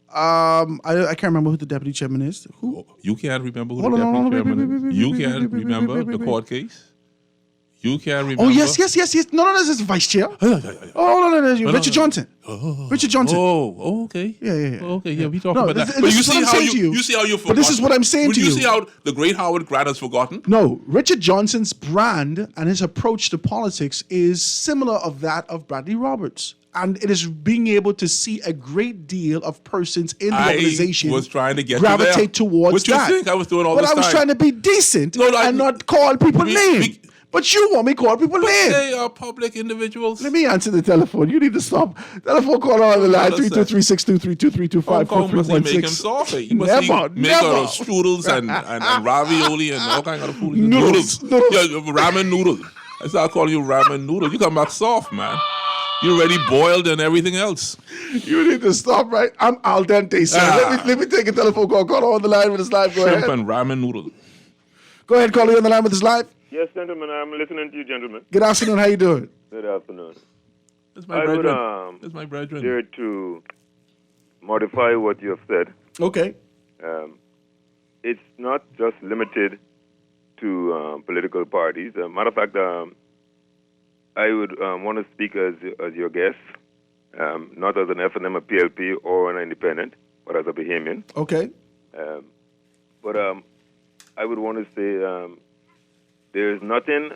I can't remember who the deputy chairman is. Who? You can't remember who the deputy chairman is? You can't remember the court case? You can't remember? Oh, yes. No, this is vice chair. No, Richard Johnson. Richard Johnson. Oh, okay. Yeah. Okay, yeah, we talking about that. But you see how you see how you forgot. But this is what I'm saying to you. You see how the great Howard Grant has forgotten? No, Richard Johnson's brand and his approach to politics is similar of that of Bradley Roberts. And it is being able to see a great deal of persons in the organization was trying to get gravitate towards what that. What you think I was doing all this time? But I was trying to be decent and not call people names. But you want me to call people names. They are public individuals. Let me answer the telephone. You need to stop. Telephone call on the line, 323-623-2325-4316. Make him soft. He must make strudels and ravioli and all kind of food. Noodles. Yeah, ramen noodles. I start calling you ramen noodles. You come back soft, man. You're already boiled and everything else. You need to stop, right? I'm al dente, sir. Let me take a telephone call. Call on the line with us live. Go ahead. Shrimp and ramen noodles. Go ahead, call you on the line with us live. Yes, gentlemen, I'm listening to you, gentlemen. Good afternoon. How you doing? Good afternoon. That's my brethren. That's my brethren. Dare to modify what you have said. Okay. It's not just limited to political parties. Matter of fact, I would want to speak as your guest, not as an FNM, a PLP, or an independent, but as a Bahamian. Okay. But I would want to say there's nothing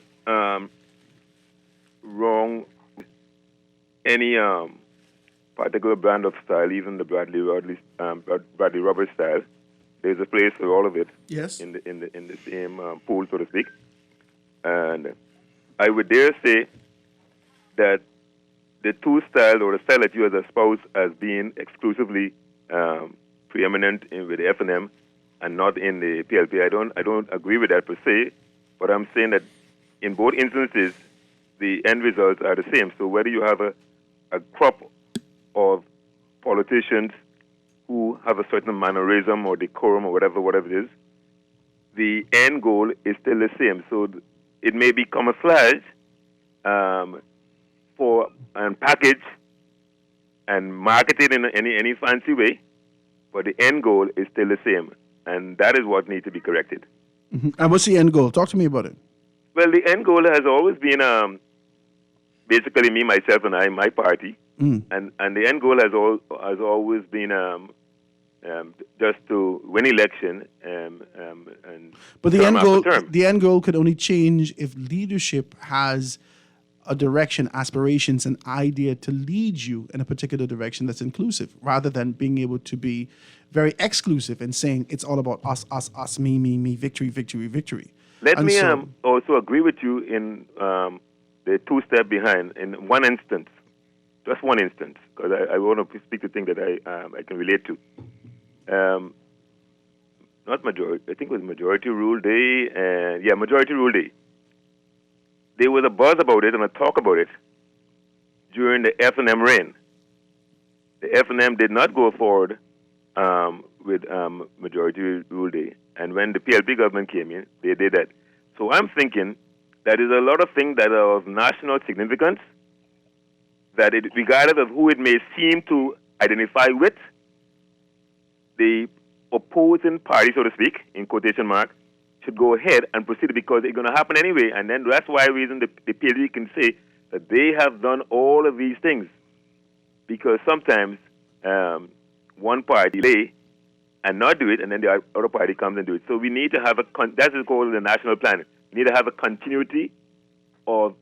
wrong with any particular brand of style, even the Bradley Roberts style. There's a place for all of it. Yes. In the same pool, so to speak. And I would dare say that the two styles, or the style that you as espouse as being exclusively preeminent with the FNM and not in the PLP, I don't agree with that per se. But I'm saying that in both instances, the end results are the same. So whether you have a crop of politicians who have a certain mannerism or decorum or whatever it is, the end goal is still the same. So it may be camouflage and packaged and marketed in any fancy way, but the end goal is still the same. And that is what needs to be corrected. Mm-hmm. And what's the end goal? Talk to me about it. Well, the end goal has always been basically me, myself, and my party. And the end goal has always been just to win election. But the end goal could only change if leadership has a direction, aspirations, an idea to lead you in a particular direction that's inclusive, rather than being able to be very exclusive and saying it's all about us, me, victory. Let me also agree with you in the two step behind in one instance, just one instance, because I want to speak to things that I can relate to. Not majority, I think it was Majority Rule Day. Majority Rule Day. There was a buzz about it and a talk about it during the F&M reign. The F&M did not go forward with Majority Rule Day. And when the PLP government came in, they did that. So I'm thinking that is a lot of things that are of national significance, that regardless of who it may seem to identify with, the opposing party, so to speak, in quotation mark, should go ahead and proceed because it's going to happen anyway. And then that's why reason the PLP can say that they have done all of these things. because sometimes one party delay and not do it, and then the other party comes and do it. So we need to have that is called the national plan. We need to have a continuity of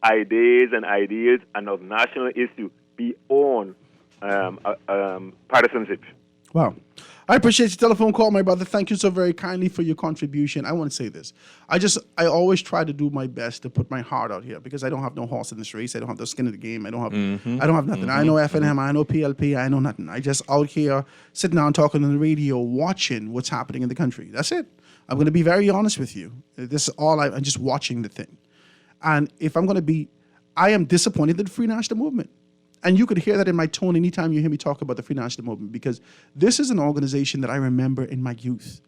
ideas and of national issue beyond partisanship. Wow. I appreciate your telephone call, my brother. Thank you so very kindly for your contribution. I want to say this. I always try to do my best to put my heart out here because I don't have no horse in this race. I don't have the skin in the game. I don't have nothing. I know FNM, I know PLP, I know nothing. I just out here sitting down talking on the radio, watching what's happening in the country. That's it. I'm going to be very honest with you. This is all I'm just watching the thing. And if I'm going to be, I am disappointed in the Free National Movement. And you could hear that in my tone anytime you hear me talk about the Free National Movement, because this is an organization that I remember in my youth.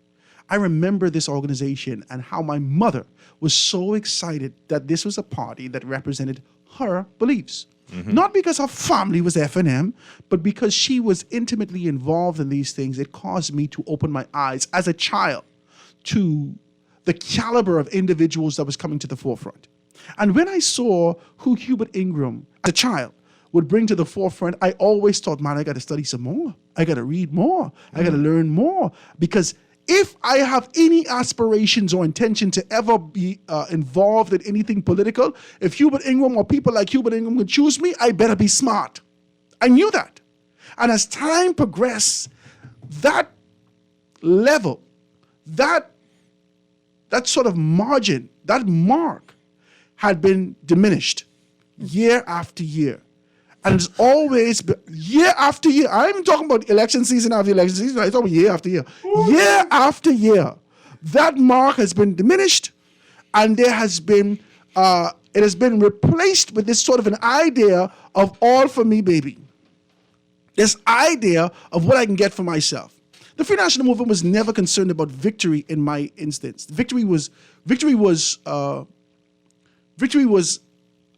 I remember this organization and how my mother was so excited that this was a party that represented her beliefs. Not because her family was FNM, but because she was intimately involved in these things. It caused me to open my eyes as a child to the caliber of individuals that was coming to the forefront. And when I saw who Hubert Ingram, as a child, would bring to the forefront, I always thought, man, I got to study some more. I got to read more. I got to learn more. Because if I have any aspirations or intention to ever be involved in anything political, if Hubert Ingram or people like Hubert Ingram would choose me, I better be smart. I knew that. And as time progressed, that level, that sort of margin, that mark had been diminished year after year. And it's always been, year after year. I'm even talking about election season after election season. I'm talking about year after year. Year after year. That mark has been diminished, and there has been, it has been replaced with this sort of an idea of all for me, baby. This idea of what I can get for myself. The Free National Movement was never concerned about victory in my instance. Victory was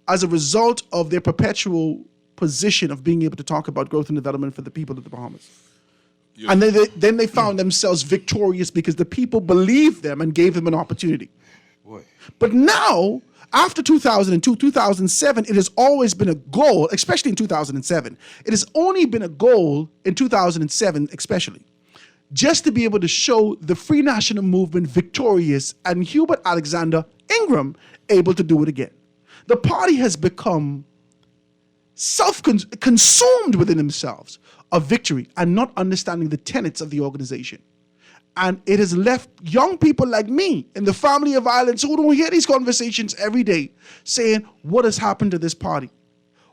as a result of their perpetual position of being able to talk about growth and development for the people of the Bahamas. Yeah. And then they found themselves victorious because the people believed them and gave them an opportunity. Boy. But now, after 2002, 2007, it has always been a goal, especially in 2007. It has only been a goal in 2007, especially, just to be able to show the Free National Movement victorious and Hubert Alexander Ingram able to do it again. The party has become self-consumed within themselves of victory and not understanding the tenets of the organization. And it has left young people like me in the family of violence who don't hear these conversations every day saying, what has happened to this party?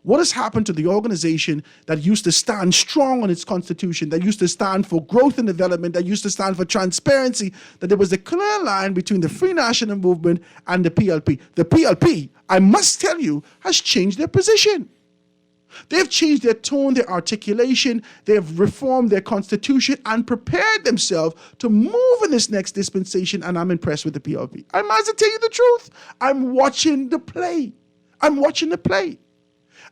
What has happened to the organization that used to stand strong on its constitution, that used to stand for growth and development, that used to stand for transparency, that there was a clear line between the Free National Movement and the PLP. The PLP, I must tell you, has changed their position. They've changed their tone, their articulation, they've reformed their constitution and prepared themselves to move in this next dispensation, and I'm impressed with the PLP. I might as well tell you the truth. I'm watching the play.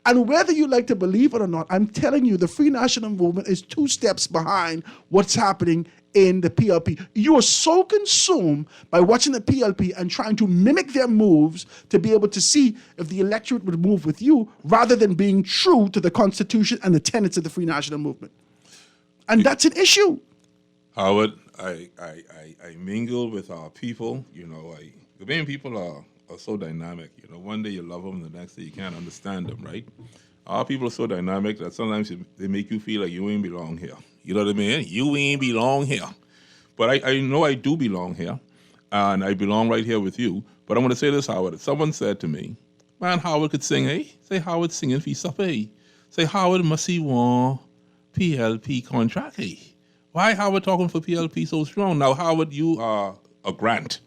And whether you like to believe it or not, I'm telling you, the Free National Movement is 2 steps behind what's happening in the PLP. You are so consumed by watching the PLP and trying to mimic their moves to be able to see if the electorate would move with you rather than being true to the Constitution and the tenets of the Free National Movement. And that's an issue. Howard, I mingle with our people. You know, the Bahamian people are so dynamic. You know, one day you love them, the next day you can't understand them, right? Our people are so dynamic that sometimes they make you feel like you ain't belong here. You know what I mean? You ain't belong here. But I know I do belong here, and I belong right here with you. But I'm going to say this, Howard. Someone said to me, man, Howard could sing, eh? Say Howard singing for supper, eh? Say Howard must see one PLP contract, eh? Why Howard talking for PLP so strong? Now, Howard, you are a Grant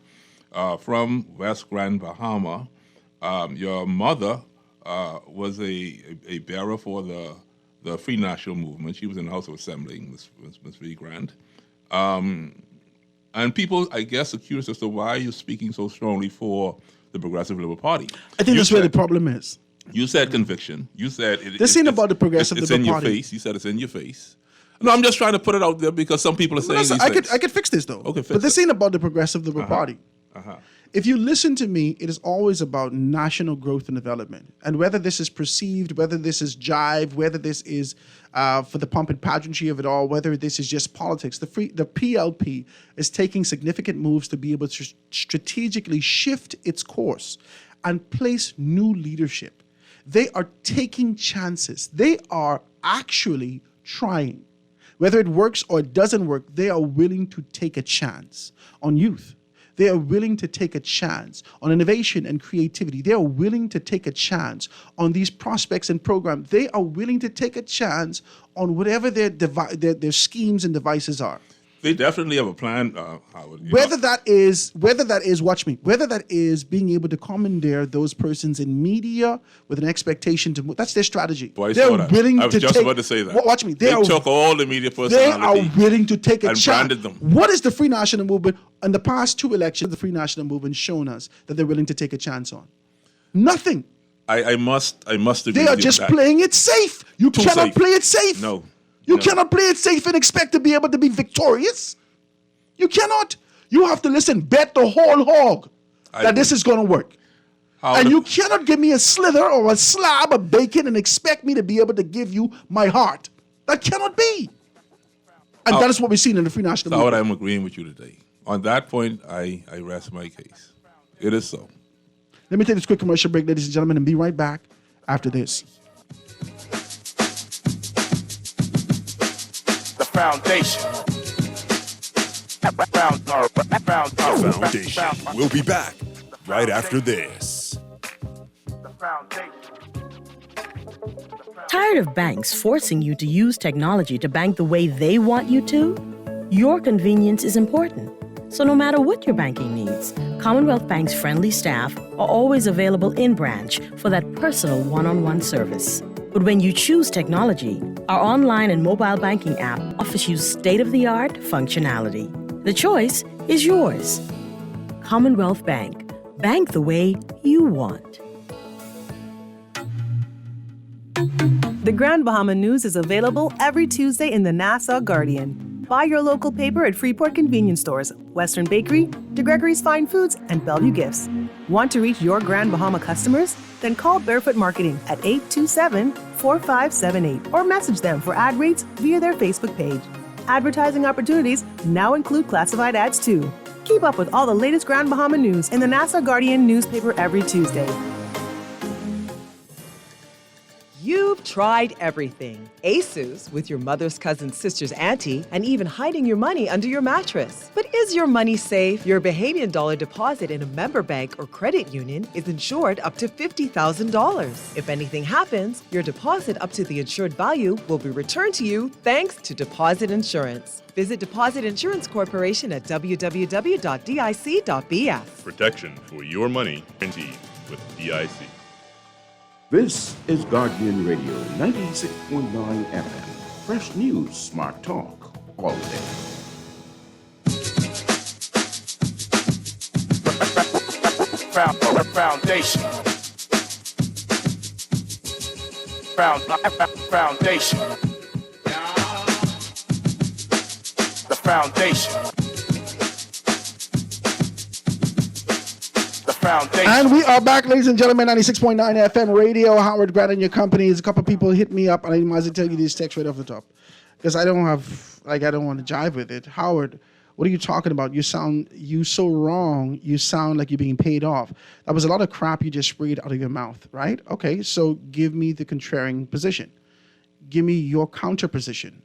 from West Grand, Bahama. Your mother was a bearer for the Free National Movement. She was in the House of Assembly, Ms. V. Grant. And people, I guess, are curious as to why you're speaking so strongly for the Progressive Liberal Party. I think that's where the problem is. You said conviction. You said this ain't about the Progressive Liberal Party. It's in your face. You said it's in your face. No, I'm just trying to put it out there because some people are saying these things. I could fix this, though. Okay, but this ain't about the Progressive Liberal Party. if you listen to me, it is always about national growth and development. And whether this is perceived, whether this is jive, whether this is for the pomp and pageantry of it all, whether this is just politics, the PLP is taking significant moves to be able to strategically shift its course and place new leadership. They are taking chances. They are actually trying. Whether it works or it doesn't work, they are willing to take a chance on youth. They are willing to take a chance on innovation and creativity. They are willing to take a chance on these prospects and programs. They are willing to take a chance on whatever their schemes and devices are. They definitely have a plan, Howard. Whether that is, watch me, whether that is being able to commandeer those persons in media with an expectation to move, that's their strategy. Boy, I They're saw that. willing I was to just take, about to say that. Watch me. They took all the media They are personality willing to take a and chance. branded them. What is the Free National Movement? In the past 2 elections, the Free National Movement shown us that they're willing to take a chance on. Nothing. I must agree They are with you just with that. playing it safe. You Too cannot safe. play it safe. No. You No. cannot play it safe and expect to be able to be victorious. You cannot. You have to listen, bet the whole hog that this is going to work. And you cannot give me a slither or a slab of bacon and expect me to be able to give you my heart. That cannot be. And that is what we've seen in the Free National Howard, Movement. I'm agreeing with you today. On that point, I rest my case. It is so. Let me take this quick commercial break, ladies and gentlemen, and be right back after this. The foundation. Foundation. We'll be back right after this. Tired of banks forcing you to use technology to bank the way they want you to? Your convenience is important. So no matter what your banking needs, Commonwealth Bank's friendly staff are always available in branch for that personal one-on-one service. But when you choose technology, our online and mobile banking app offers you state-of-the-art functionality. The choice is yours. Commonwealth Bank. Bank the way you want. The Grand Bahama News is available every Tuesday in the Nassau Guardian. Buy your local paper at Freeport convenience stores, Western Bakery, DeGregory's Fine Foods, and Bellevue Gifts. Want to reach your Grand Bahama customers? Then call Barefoot Marketing at 827-4578 or message them for ad rates via their Facebook page. Advertising opportunities now include classified ads too. Keep up with all the latest Grand Bahama news in the Nassau Guardian newspaper every Tuesday. You've tried everything. ASUS with your mother's cousin's sister's auntie, and even hiding your money under your mattress. But is your money safe? Your Bahamian dollar deposit in a member bank or credit union is insured up to $50,000. If anything happens, your deposit up to the insured value will be returned to you thanks to Deposit Insurance. Visit Deposit Insurance Corporation at www.dic.bs. Protection for your money, guaranteed with DIC. This is Guardian Radio 96.9 FM. Fresh news, smart talk, all day. Foundation. Foundation. The foundation. Foundation. And we are back, ladies and gentlemen, 96.9 FM radio. Howard Grant and your company. There's a couple people hit me up, and I might as well tell you these texts right off the top. Because I don't want to jive with it. Howard, what are you talking about? You so wrong. You sound like you're being paid off. That was a lot of crap you just sprayed out of your mouth, right? Okay, so give me the contrarian position. Give me your counter position.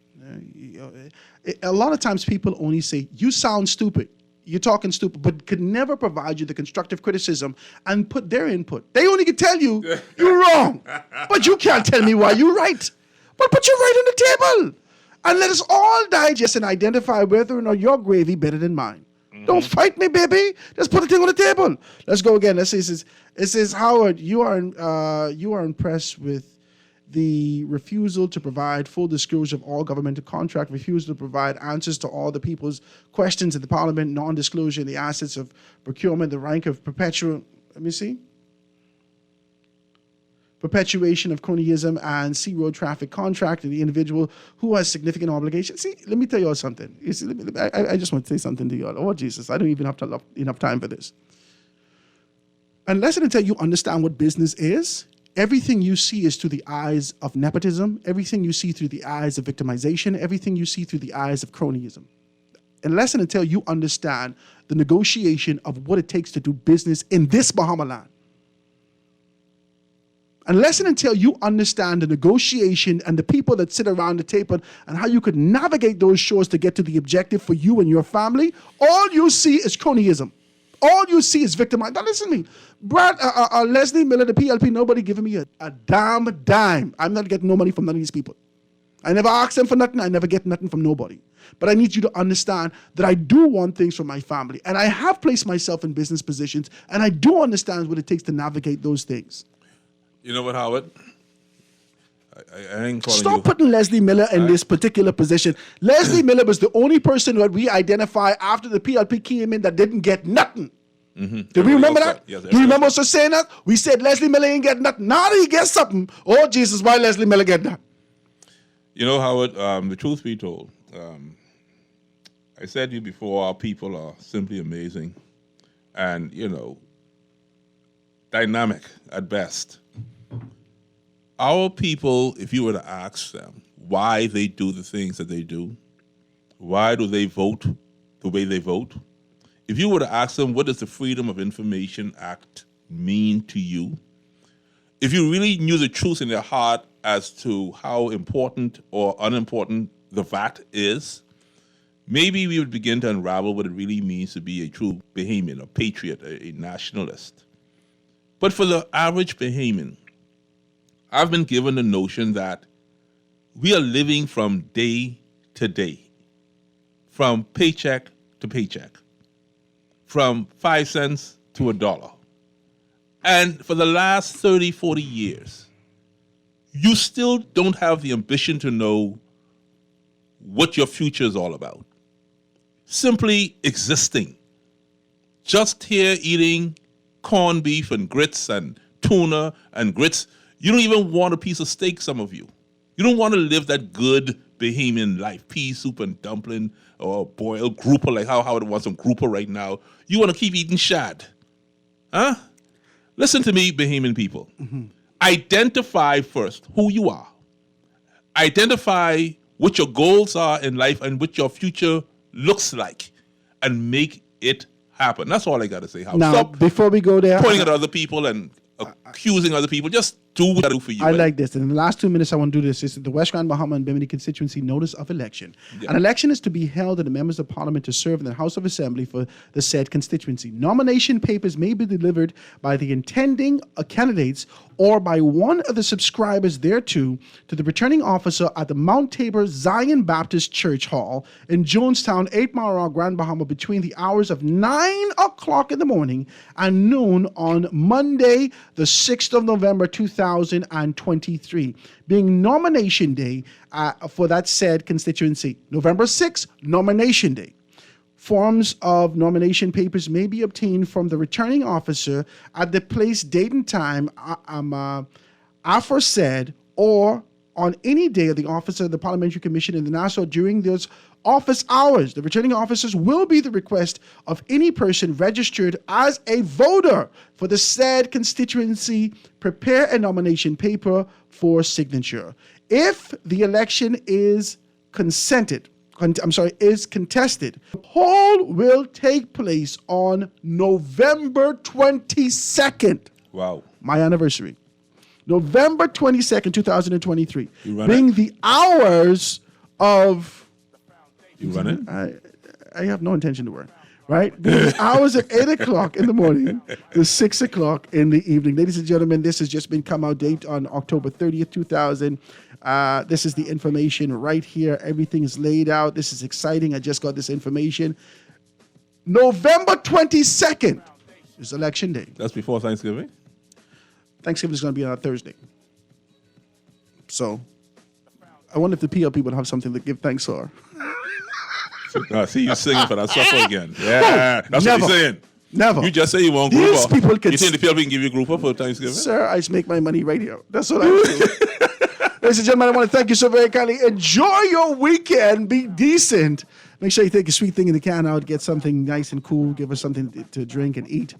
A lot of times people only say, you sound stupid. You're talking stupid, but could never provide you the constructive criticism and put their input. They only can tell you you're wrong, but you can't tell me why you're right. But put your right on the table and let us all digest and identify whether or not your gravy better than mine. Mm-hmm. Don't fight me, baby. Just put the thing on the table. Let's go again. Let's see. It says, Howard, you are impressed with the refusal to provide full disclosure of all governmental contract, refusal to provide answers to all the people's questions in the parliament, non-disclosure in the assets of procurement, the rank of perpetuation of cronyism and sea road traffic contract, and the individual who has significant obligations. See, let me tell you all something. You see, I just want to say something to you all. Oh, Jesus, I don't even have enough time for this. Unless and until you understand what business is, everything you see is through the eyes of nepotism. Everything you see through the eyes of victimization. Everything you see through the eyes of cronyism. Unless and until you understand the negotiation of what it takes to do business in this Bahama land. Unless and until you understand the negotiation and the people that sit around the table and how you could navigate those shores to get to the objective for you and your family, all you see is cronyism. All you see is victimization. Now listen to me. Brad, Leslie Miller, the PLP, nobody giving me a damn dime. I'm not getting no money from none of these people. I never ask them for nothing. I never get nothing from nobody. But I need you to understand that I do want things for my family. And I have placed myself in business positions. And I do understand what it takes to navigate those things. You know what, Howard? I ain't calling Stop you. putting Leslie Miller in this particular position. Leslie Miller was the only person that we identify after the PLP came in that didn't get nothing. Mm-hmm. Do we remember that? Yes, Do you remember us saying that? We said Leslie Miller ain't get nothing. Now that he gets something, oh Jesus, why Leslie Miller get that? You know, Howard, the truth be told, I said to you before, our people are simply amazing and, you know, dynamic at best. Our people, if you were to ask them why they do the things that they do, why do they vote the way they vote, if you were to ask them what does the Freedom of Information Act mean to you, if you really knew the truth in their heart as to how important or unimportant the VAT is, maybe we would begin to unravel what it really means to be a true Bahamian, a patriot, a nationalist. But for the average Bahamian, I've been given the notion that we are living from day to day, from paycheck to paycheck, from 5 cents to $1. And for the last 30, 40 years, you still don't have the ambition to know what your future is all about. Simply existing. Just here eating corned beef and grits and tuna and grits. You don't even want a piece of steak, some of you. You don't want to live that good Bahamian life, pea soup and dumpling or boiled grouper, like how Howard wants some grouper right now. You want to keep eating shad. Huh? Listen to me, Bahamian people. Mm-hmm. Identify first who you are. Identify what your goals are in life and what your future looks like and make it happen. That's all I got to say. Now, stop before we go there, pointing at other people and accusing other people. Just do what I do for you. I like this. In the last 2 minutes, I want to do this. This is the West Grand Bahama and Bimini constituency notice of election. Yeah. An election is to be held and the members of parliament to serve in the House of Assembly for the said constituency. Nomination papers may be delivered by the intending candidates or by one of the subscribers thereto to the returning officer at the Mount Tabor Zion Baptist Church Hall in Jonestown, 8 Mile Rock, Grand Bahama, between the hours of 9 o'clock in the morning and noon on Monday, the 6th of November, 2023, being nomination day for that said constituency. November 6th, nomination day. Forms of nomination papers may be obtained from the returning officer at the place, date, and time aforesaid, or on any day of the officer of the Parliamentary Commission in the Nassau during those office hours. The returning officers will be the request of any person registered as a voter for the said constituency prepare a nomination paper for signature. If the election is contested, the poll will take place on November 22nd. Wow. My anniversary. November 22nd, 2023. Being the hours of... You run it? I have no intention to run. Right? The hours of 8 o'clock in the morning to 6 o'clock in the evening. Ladies and gentlemen, this has just been come out date on October 30th, 2000. This is the information right here. Everything is laid out. This is exciting. I just got this information. November 22nd is election day. That's before Thanksgiving? Thanksgiving is going to be on a Thursday. So, I wonder if the PLP would have something to give thanks for. See you singing for that supper again. Yeah, that's Never. what you're saying. Never. You just say you want These grouper. people can... You think the PLP can give you a grouper for Thanksgiving? Sir, I just make my money right here. That's what I do. Ladies and gentlemen, I want to thank you so very kindly. Enjoy your weekend. Be decent. Make sure you take a sweet thing in the can out, get something nice and cool, give us something to drink and eat.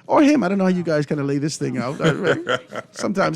Or him. I don't know how you guys kind of lay this thing out. Sometimes